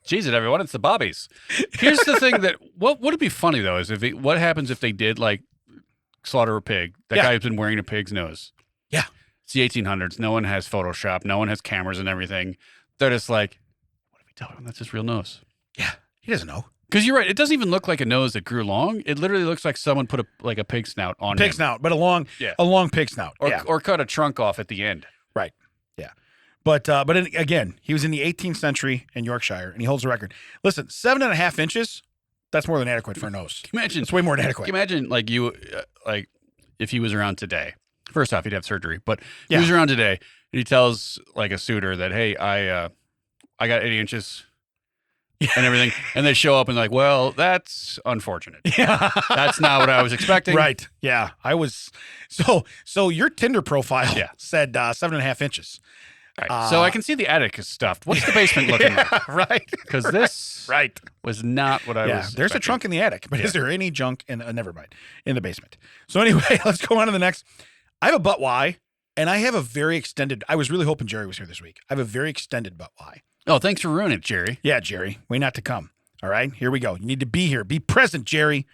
Jeez, everyone, it's the Bobbies. Here's the thing that, what would it be funny, though, is what happens if they did, like, slaughter a pig? That guy who's been wearing a pig's nose. Yeah. It's the 1800s. No one has Photoshop. No one has cameras and everything. They're just like, what if we tell him that's his real nose? Yeah. He doesn't know. Because you're right. It doesn't even look like a nose that grew long. It literally looks like someone put a pig snout on him. Pig snout, but a long pig snout. Or cut a trunk off at the end. Right. Yeah. But again, he was in the 18th century in Yorkshire, and he holds the record. Listen, 7.5 inches, that's more than adequate for a nose. Imagine. It's way more than adequate. Can you imagine, like, if he was around today. First off, he'd have surgery. But he was around today, and he tells, like, a suitor that, hey, I got 80 inches. And everything, and they show up and like, well, that's unfortunate. Yeah, that's not what I was expecting. Right? Yeah, I was. So your Tinder profile said 7.5 inches. Right. So I can see the attic is stuffed. What's the basement looking like? Right, because this was not what I was. There's expecting. a trunk in the attic, but is there any junk in? Never mind, in the basement. So anyway, let's go on to the next. I have a butt why, and I have a very extended. I was really hoping Jerry was here this week. I have a very extended butt why. Oh, thanks for ruining it, Jerry. Yeah, Jerry. Way not to come. All right, here we go. You need to be here. Be present, Jerry.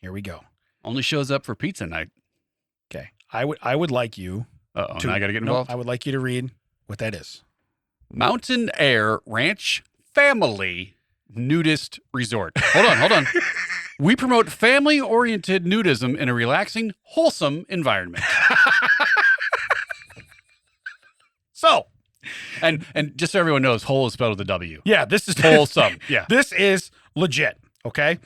Here we go. Only shows up for pizza night. Okay. I would like you. Uh-oh, now I got to get involved? I would like you to read what that is. Mountain Air Ranch Family Nudist Resort. Hold on. We promote family-oriented nudism in a relaxing, wholesome environment. So... And just so everyone knows, whole is spelled with a W. Yeah, this is wholesome. Yeah. This is legit, okay?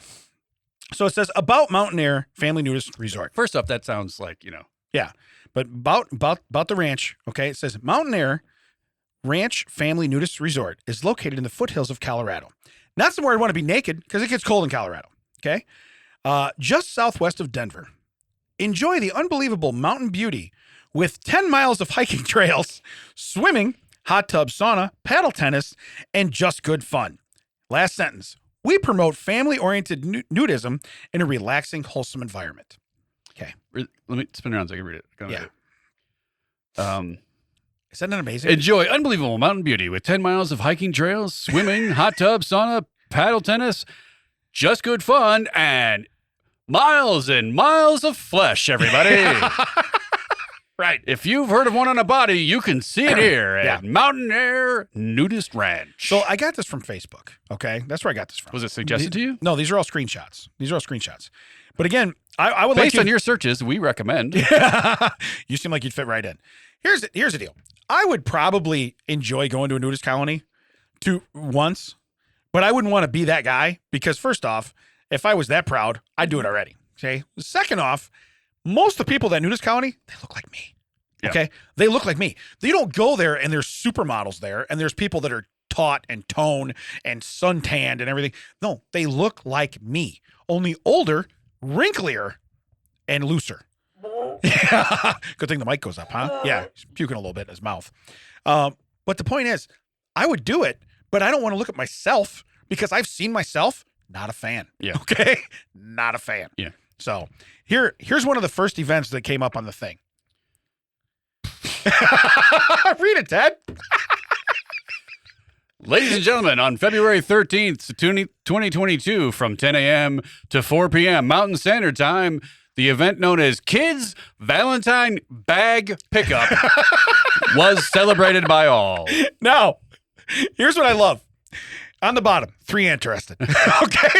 So it says, about Mountain Air Family Nudist Resort. First off, that sounds like, Yeah, but about the ranch, okay? It says, Mountain Air Ranch Family Nudist Resort is located in the foothills of Colorado. Not somewhere I'd want to be naked, because it gets cold in Colorado, okay? Just southwest of Denver. Enjoy the unbelievable mountain beauty with 10 miles of hiking trails, swimming, hot tub sauna, paddle tennis, and just good fun. Last sentence. We promote family-oriented nudism in a relaxing, wholesome environment. Okay. Let me spin around so I can read it. Go ahead. Is that not amazing? Enjoy unbelievable mountain beauty with 10 miles of hiking trails, swimming, hot tub, sauna, paddle tennis, just good fun, and miles and miles of flesh, everybody. Right. If you've heard of one on a body, you can see it here Yeah. at Mountain Air Nudist Ranch. So I got this from Facebook. Okay, that's where I got this from. Was it suggested to you? No, these are all screenshots. But again, I would Based like on your searches, we recommend. you seem like you'd fit right in. Here's the deal. I would probably enjoy going to a nudist colony once, but I wouldn't want to be that guy because first off, if I was that proud, I'd do it already. Okay. Second off, most of the people that nudist colony, they look like me. Yeah. Okay. They look like me. They don't go there and there's supermodels there and there's people that are taut and toned and suntanned and everything. No, they look like me, only older, wrinklier, and looser. Yeah. Good thing the mic goes up, huh? Yeah. He's puking a little bit in his mouth. But the point is, I would do it, but I don't want to look at myself because I've seen myself. Not a fan. Yeah. Okay. Not a fan. Yeah. So here's one of the first events that came up on the thing. Read it, Ted. Ladies and gentlemen, on February 13th, 2022, from 10 a.m. to 4 p.m. Mountain Standard Time, the event known as Kids Valentine Bag Pickup was celebrated by all. Now, here's what I love. On the bottom, 3 interested. Okay.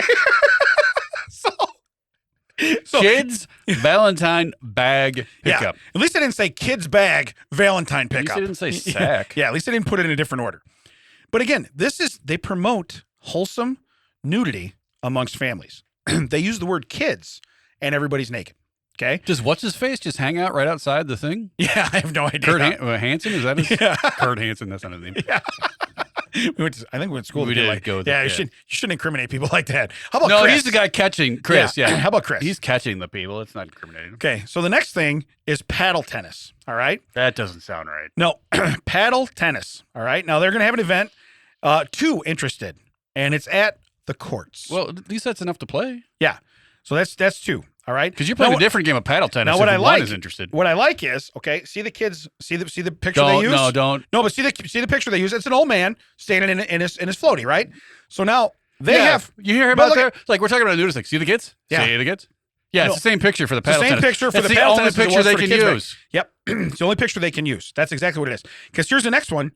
So Kids Valentine Bag Pickup. yeah. At least I didn't say kids bag Valentine At least pickup. I didn't say sack. Yeah, at least I didn't put it in a different order. But again, they promote wholesome nudity amongst families. They use the word kids and everybody's naked. Okay. Just what's his face? Just hang out right outside the thing? Yeah, I have no idea. Kurt Hansen? Is that his? Yeah. Kurt Hansen, that's not his name. Yeah. I think we went to school. We together, did go with yeah, it, you yeah. shouldn't incriminate people like that. How about No, Chris? he's the guy catching Chris. Yeah. How about Chris? He's catching the people. It's not incriminating. Okay, so the next thing is paddle tennis. All right. That doesn't sound right. No, paddle tennis. All right. Now they're going to have an event. 2 interested, and it's at the courts. Well, at least that's enough to play. Yeah. So that's 2. All right. Because you're playing Now, a different game of paddle tennis. now what if I one like is interested. What I like is okay. See the kids. See the picture Don't they use. don't. No, but see the picture they use. It's an old man standing in his floaty, right? So now they Yeah, have. You hear him but out look there? at- It's like we're talking about nudist. Like, see the kids? Yeah. See the kids? Yeah, No. it's the same picture for the It's the paddle same tennis. picture for That's the the paddle only tennis as it picture was they for the can kids' use. Yep. It's the only picture they can use. That's exactly what it is. Because here's the next one: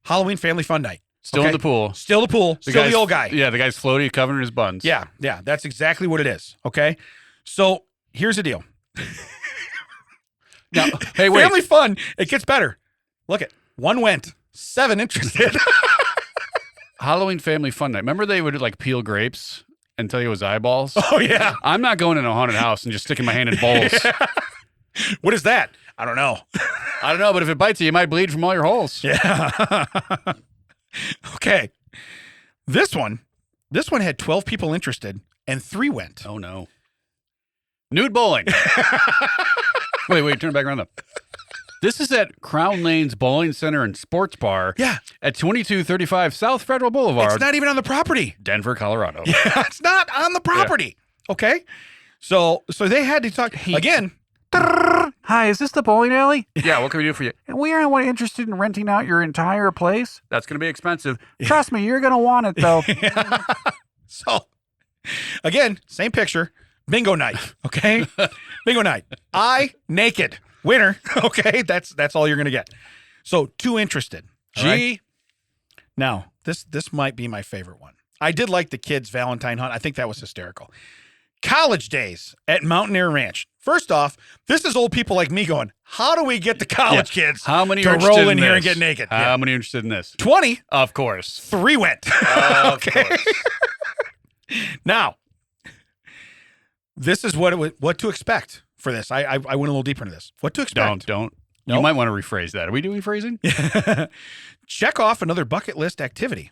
Halloween family fun night. Still Okay? in the pool. Still the pool. Still the old guy. Yeah, the guy's floaty, covering his buns. Yeah, that's exactly what it is. Okay, so here's the deal. Now, hey, wait. Family fun. It gets better. Look at 1 went, 7 interested. Halloween family fun night. Remember they would like peel grapes and tell you it was eyeballs? Oh yeah. I'm not going in a haunted house and just sticking my hand in bowls. What is that? I don't know. I don't know, but if it bites you, you might bleed from all your holes. Yeah. Okay. This one had 12 people interested and 3 went. Oh no. Nude bowling. Wait, turn it back around though. This is at Crown Lanes Bowling Center and Sports Bar Yeah. at 2235 South Federal Boulevard, It's not even on the property. Denver, Colorado. Yeah, it's not on the property. Okay. So they had to talk again. Hi, is this the bowling alley? Yeah, what can we do for you? We are interested in renting out your entire place. That's going to be expensive. Trust me, you're going to want it, though. So again, same picture. Bingo night. Okay. Bingo night. Naked. Winner. Okay. That's all you're gonna get. So 2 interested. all right? G. Now, this might be my favorite one. I did like the kids' Valentine hunt. I think that was hysterical. College days at Mountain Air Ranch. First off, this is old people like me going, how do we get the college kids How many to are interested roll in here this? and get naked? How Yeah. many are interested in this? 20, Of course. 3 went. Of Okay. course. Now, this is what to expect for this. I went a little deeper into this. What to expect. Don't. Nope. You might want to rephrase that. Are we doing phrasing? Check off another bucket list activity.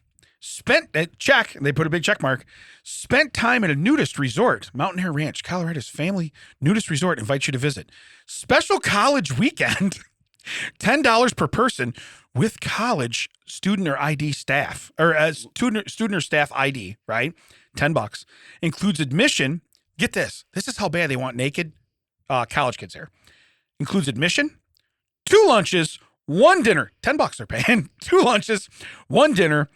Check. They put a big check mark. Spent time at a nudist resort. Mountain Air Ranch, Colorado's family nudist resort invites you to visit. Special college weekend. $10 per person with college student or ID staff or student or staff ID, right? $10 includes admission. Get this. This is how bad they want naked college kids there. Includes admission, 2 lunches, 1 dinner. $10 they're paying. 2 lunches, 1 dinner.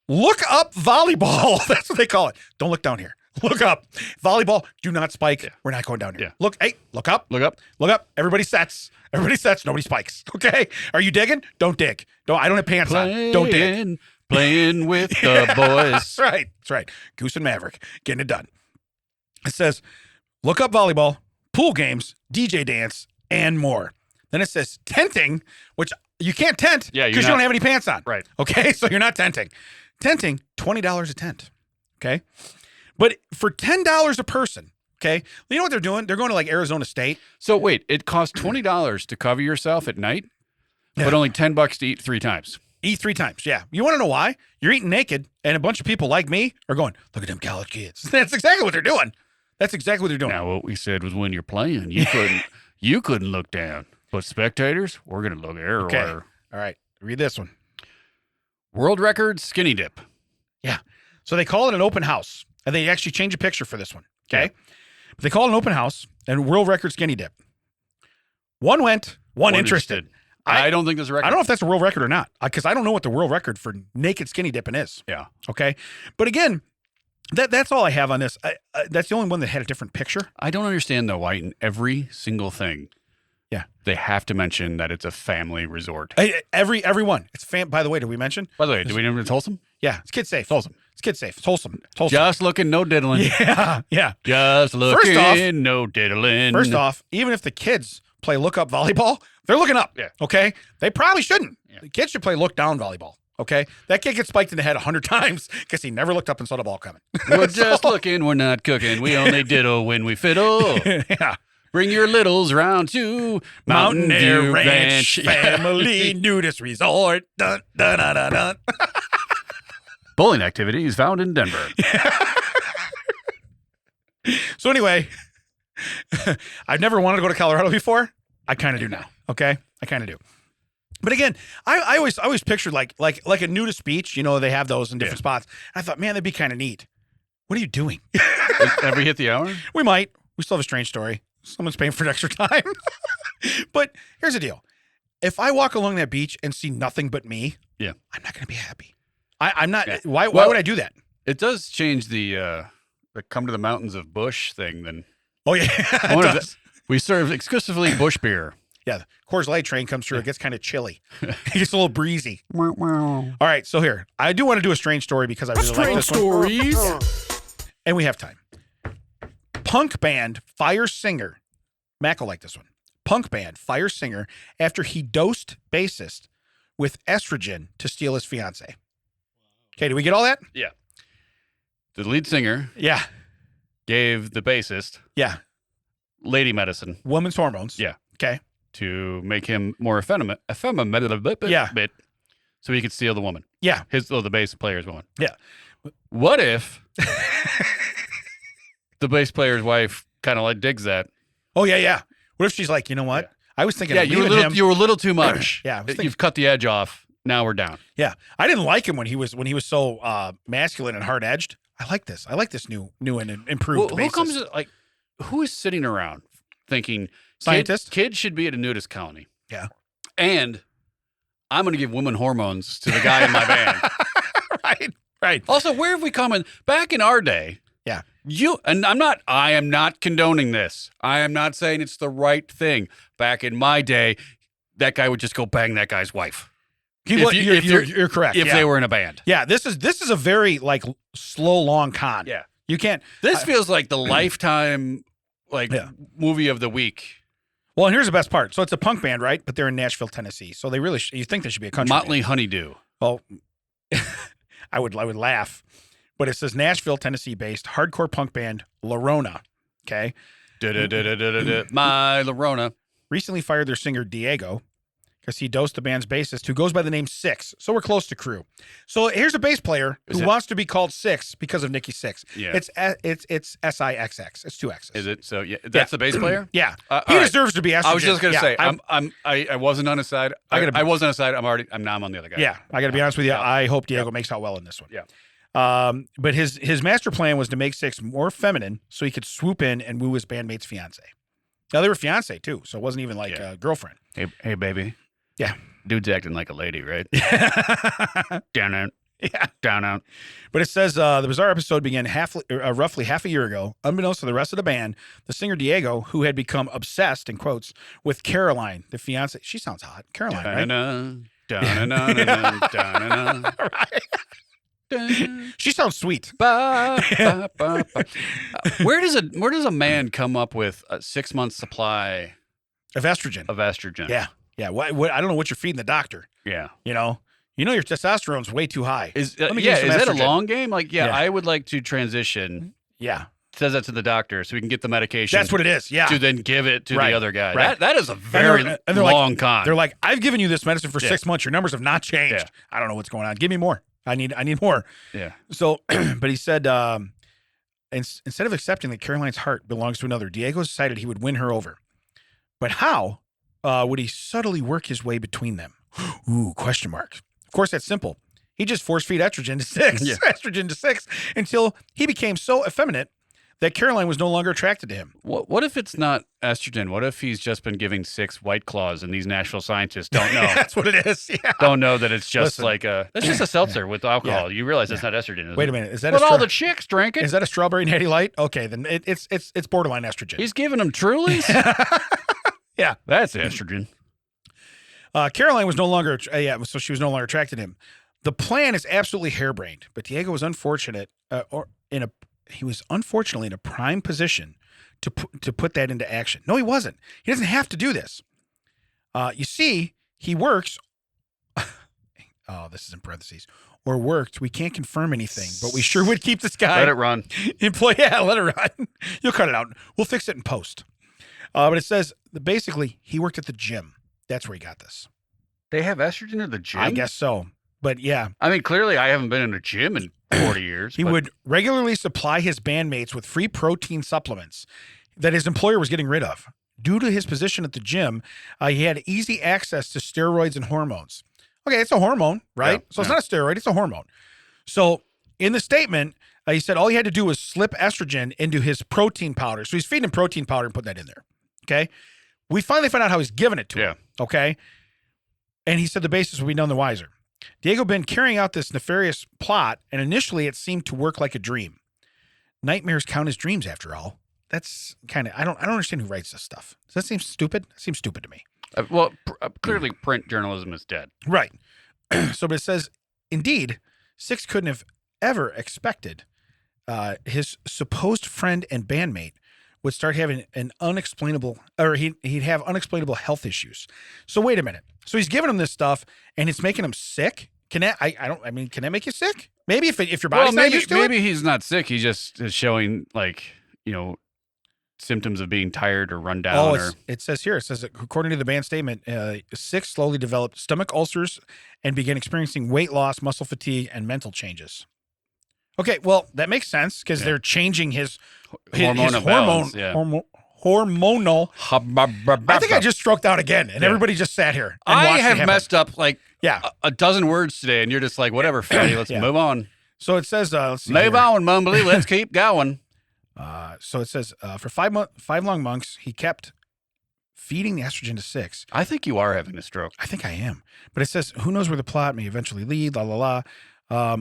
Look up volleyball. That's what they call it. Don't look down here. Look up. Volleyball, do not spike. Yeah. We're not going down here. Yeah. Look, hey, look up. Look up. Look up. Everybody sets. Everybody sets. Nobody spikes. Okay? Are you digging? Don't dig. I don't have pants on. Don't dig. Playing with the boys. That's right. That's right. Goose and Maverick getting it done. It says, look up volleyball, pool games, DJ dance, and more. Then it says tenting, which you can't tent because you don't have any pants on. Right. Okay? So you're not tenting. Tenting, $20 a tent. Okay? But for $10 a person, okay, you know what they're doing? They're going to like Arizona State. So wait, it costs $20 to cover yourself at night, but only $10 to eat 3 times. Eat 3 times, yeah. You want to know why? You're eating naked, and a bunch of people like me are going, look at them college kids. That's exactly what they're doing. That's exactly what they're doing. Now, what we said was when you're playing, you couldn't look down. But spectators, we're going to look everywhere. Okay. All right. Read this one. World record skinny dip. Yeah. So they call it an open house, and they actually change a picture for this one. Okay. Yeah. But they call it an open house and world record skinny dip. One went, one interested. I don't think there's a record. I don't know if that's a world record or not, because I don't know what the world record for naked skinny dipping is. Yeah. Okay. But again, that's all I have on this. That's the only one that had a different picture. I don't understand though why in every single thing, they have to mention that it's a family resort. Every one. It's By the way, did we mention? By the way, do we know it's wholesome? Yeah, it's kid safe. It's wholesome. It's kid safe. It's wholesome. It's wholesome. Just looking, no diddling. Yeah. Just looking, no diddling. First off, even if the kids play look up volleyball, they're looking up. Yeah. Okay. They probably shouldn't. Yeah. The kids should play look down volleyball. Okay. That kid gets spiked in the head 100 times because he never looked up and saw the ball coming. We're just looking. We're not cooking. We only diddle when we fiddle. Yeah. Bring your littles round to Mountain View Ranch Family Nudist Resort. Dun, dun, dun, dun, dun. Bowling activities found in Denver. So anyway, I've never wanted to go to Colorado before. I kind of do now. Okay, I kind of do. But again, I always pictured like a nudist beach. You know, they have those in different spots. And I thought, man, that'd be kind of neat. What are you doing? Have we hit the hour? We might. We still have a strange story. Someone's paying for extra time. But here's the deal. If I walk along that beach and see nothing but me, I'm not going to be happy. I'm not. Yeah. Why would I do that? It does change the come to the mountains of Bush thing then. Oh, yeah. It does. We serve exclusively Bush beer. Yeah. The Coors Light train comes through. It gets kind of chilly. It gets a little breezy. All right. So here, I do want to do a strange story because I really like this stories. One. And we have time. Punk band fires singer. Mac will like this one. Punk band fires singer after he dosed bassist with estrogen to steal his fiance. Okay, do we get all that? Yeah. The lead singer. Yeah. Gave the bassist. Yeah. Lady medicine. Woman's hormones. Yeah. Okay. To make him more effeminate. Yeah. Bit, so he could steal the woman. Yeah. The bass player's woman. Yeah. What if the bass player's wife kind of like digs that? Oh, yeah. What if she's like, you know what? Yeah. I was thinking you were a little too much. Yeah. You've cut the edge off. Now we're down. Yeah. I didn't like him when he was so masculine and hard-edged. I like this. I like this new and improved basis. Who is sitting around thinking scientists? Kids should be at a nudist colony. Yeah. And I'm going to give women hormones to the guy in my band. Right. Also, where have we come in? Back in our day. Yeah. I am not condoning this. I am not saying it's the right thing. Back in my day, that guy would just go bang that guy's wife. You're correct. If they were in a band. Yeah, this is a very slow, long con. Yeah. You can't. This feels like the Lifetime movie of the week. Well, and here's the best part. So it's a punk band, right? But they're in Nashville, Tennessee. So they really you think there should be a country Motley band. Honeydew. Well, I would laugh. But it says Nashville, Tennessee-based hardcore punk band Lorona. Okay. My Lorona. Recently fired their singer Diego because he dosed the band's bassist, who goes by the name Six. So we're close to crew. So here's a bass player who wants to be called Six because of Nikki Six. Yeah. It's SIXX. It's 2 X's. Is it? So that's the bass player? Yeah. He deserves to be estrogen. I was just gonna say I wasn't on his side. I wasn't on his side. I'm on the other guy. Yeah. I gotta be honest with you. I hope Diego makes out well in this one. Yeah. But his master plan was to make Six more feminine so he could swoop in and woo his bandmate's fiance. Now they were fiance too, so it wasn't even like a girlfriend. Hey baby. Yeah. Dude's acting like a lady, right? Down it. Yeah. Down out. But it says the bizarre episode began roughly half a year ago. Unbeknownst to the rest of the band, the singer Diego, who had become obsessed, in quotes, with Caroline, the fiance. She sounds hot. Caroline, right? Right. She sounds sweet. Where does a man come up with a 6 month supply Of estrogen. of estrogen? Yeah. Yeah. What, I don't know what you're feeding the doctor. Yeah. You know your testosterone's way too high. Is Let me give you is some that a estrogen. long game? Like, Yeah. I would like to transition. Yeah. Says that to the doctor so we can get the medication. That's what it is. Yeah. To then give it to Right. the other guy. Right. That is a very and they're like- long con. They're like, I've given you this medicine for Yeah. 6 months. Your numbers have not changed. Yeah. I don't know what's going on. Give me more. I need more. Yeah. So, but he said, instead of accepting that Caroline's heart belongs to another, Diego decided he would win her over. But how would he subtly work his way between them? Ooh, question mark. Of course, that's simple. He just force-feed estrogen to 6, Yeah. estrogen to 6, until he became so effeminate that Caroline was no longer attracted to him. What if it's not estrogen? What if he's just been giving 6 White Claws and these Nashville scientists don't know? That's what it is. Yeah. Don't know that it's just Listen. it's just a seltzer with alcohol. You realize it's not estrogen. Is Wait it? a minute. Is that But a all the chicks drink it. is that a strawberry natty light? Okay, then it's borderline estrogen. He's giving them Trulies. Yeah. That's estrogen. Caroline was no longer, so she was no longer attracted to him. The plan is absolutely harebrained, but Diego was unfortunately in a prime position to put that into action. No, he wasn't. He doesn't have to do this. You see, he works. Oh, this is in parentheses. Or worked. We can't confirm anything, but we sure would keep this guy. Let it run. Employee, yeah, let it run. You'll cut it out. We'll fix it in post. But it says that basically he worked at the gym. That's where he got this. They have estrogen at the gym? I guess so. But yeah, I mean, clearly I haven't been in a gym in 40 years. he would regularly supply his bandmates with free protein supplements that his employer was getting rid of. Due to his position at the gym, he had easy access to steroids and hormones. Okay, it's a hormone, right? Yeah, So it's not a steroid, it's a hormone. So in the statement, he said all he had to do was slip estrogen into his protein powder. So he's feeding him protein powder and putting that in there. Okay. We finally found out how he's giving it to him. Okay. And he said the basis will be none the wiser. Diego been carrying out this nefarious plot, and initially it seemed to work like a dream. Nightmares count as dreams, after all. That's kind of I don't understand who writes this stuff. Does that seem stupid? It seems stupid to me. Clearly print journalism is dead. Right. So, but it says, indeed, 6 couldn't have ever expected his supposed friend and bandmate would start having an unexplainable, or he'd have unexplainable health issues. So wait a minute. So he's giving him this stuff, and it's making him sick. Can that? Can that make you sick? Maybe if your body's not used to it. Maybe he's not sick. He just is showing symptoms of being tired or run down. It says here. It says that according to the band statement, 6 slowly developed stomach ulcers and began experiencing weight loss, muscle fatigue, and mental changes. Okay, well that makes sense because they're changing his hormonal. I think I just stroked out again, and everybody just sat here. And I watched it have happen. messed up a dozen words today, and you're just like, whatever, Freddie, let's move on. So it says, let's see move here. on, Mumbly. Let's keep going. So it says, for 5 long months, he kept feeding the estrogen to 6. I think you are having a stroke. I think I am. But it says, who knows where the plot may eventually lead, la, la, la.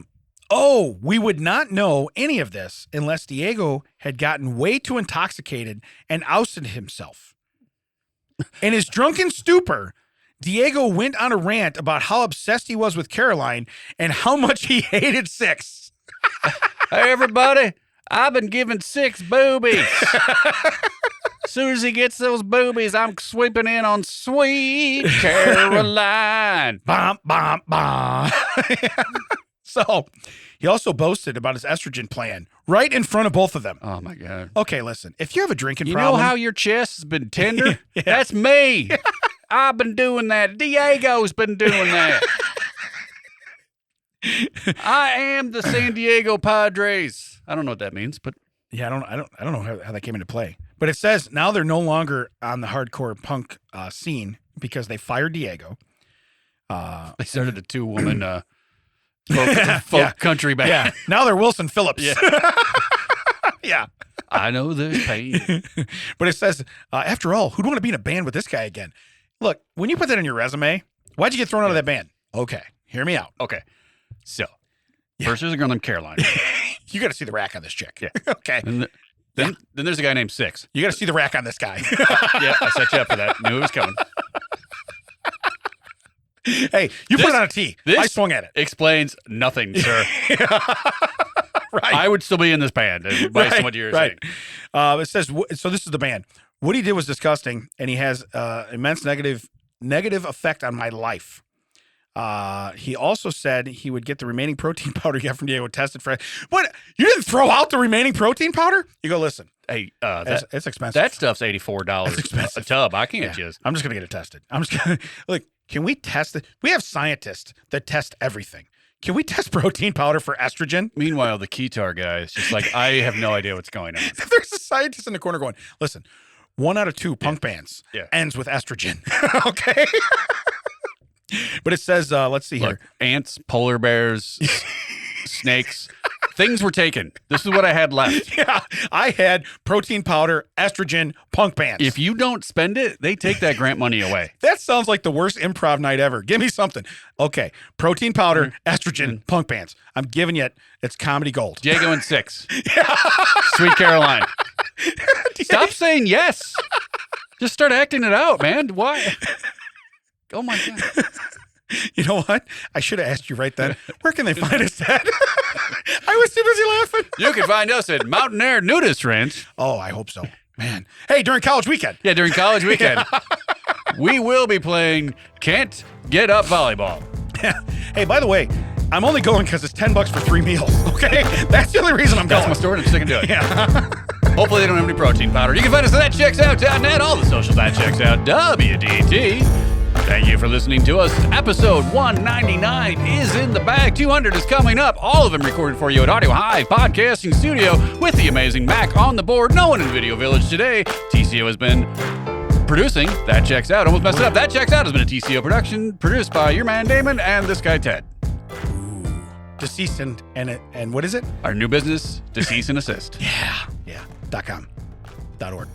We would not know any of this unless Diego had gotten way too intoxicated and ousted himself. In his drunken stupor, Diego went on a rant about how obsessed he was with Caroline and how much he hated 6. Hey, everybody, I've been giving 6 boobies. As soon as he gets those boobies, I'm sweeping in on sweet Caroline. Bom, bom, bom. So he also boasted about his estrogen plan right in front of both of them. Oh, my God. Okay, listen, if you have a drinking You problem. know how your chest has been tender? That's me. I've been doing that. Diego's been doing that. I am the San Diego Padres. I don't know what that means, but yeah, I don't know how that came into play. But it says now they're no longer on the hardcore punk scene because they fired Diego. they started a 2-woman folk country band. Yeah, now they're Wilson Phillips. Yeah. Yeah. I know there's pain. But it says, after all, who'd want to be in a band with this guy again? Look, when you put that in your resume, why'd you get thrown out of that band? Okay, hear me out. Okay. So, First, there's a girl named Caroline. You got to see the rack on this chick. Yeah. Okay. And then there's a guy named Six. You got to see the rack on this guy. Yeah, I set you up for that. Knew it was coming. Hey, you put it on a tee. I swung at it. Explains nothing, sir. Right. I would still be in this band based on what you're saying. It says, so this is the band. What he did was disgusting, and he has immense negative effect on my life. He also said he would get the remaining protein powder he got from Diego tested for. What? You didn't throw out the remaining protein powder? You go, listen. Hey, it's expensive. That stuff's $84 a tub. I can't just. I'm just gonna get it tested. I'm just gonna look. Can we test it? We have scientists that test everything. Can we test protein powder for estrogen? Meanwhile, the Keytar guy is just like, I have no idea what's going on. There's a scientist in the corner going, listen, 1 out of 2 punk bands ends with estrogen. Okay. But it says, let's see here. Ants, polar bears, snakes, things were taken. This is what I had left. Yeah. I had protein powder, estrogen, punk bands. If you don't spend it, they take that grant money away. That sounds like the worst improv night ever. Give me something. Okay. Protein powder, estrogen, punk bands. I'm giving you it. It's comedy gold. Diego and Six. Sweet Caroline. Stop saying yes. Just start acting it out, man. Why? Oh my God. You know what? I should have asked you right then. Where can they find us at? I was too busy laughing. You can find us at Mountain Air Nudist Ranch. Oh, I hope so. Man. Hey, during college weekend. Yeah, during college weekend. We will be playing Can't Get Up Volleyball. Hey, by the way, I'm only going because it's $10 for 3 meals. Okay? That's the only reason I'm going. That's my story and I'm sticking to it. Yeah. Hopefully they don't have any protein powder. You can find us at thatchecksout.net, all the socials at Checksout WDT. Thank you for listening to us. Episode 199 is in the bag. 200 is coming up. All of them recorded for you at Audio Hive Podcasting Studio with the amazing Mac on the board. No one in Video Village today. TCO has been producing That Checks Out. Almost messed it up. That Checks Out has been a TCO production produced by your man Damon and this guy Ted. Deceased and what is it? Our new business, Decease and Assist. Yeah. .com. .org.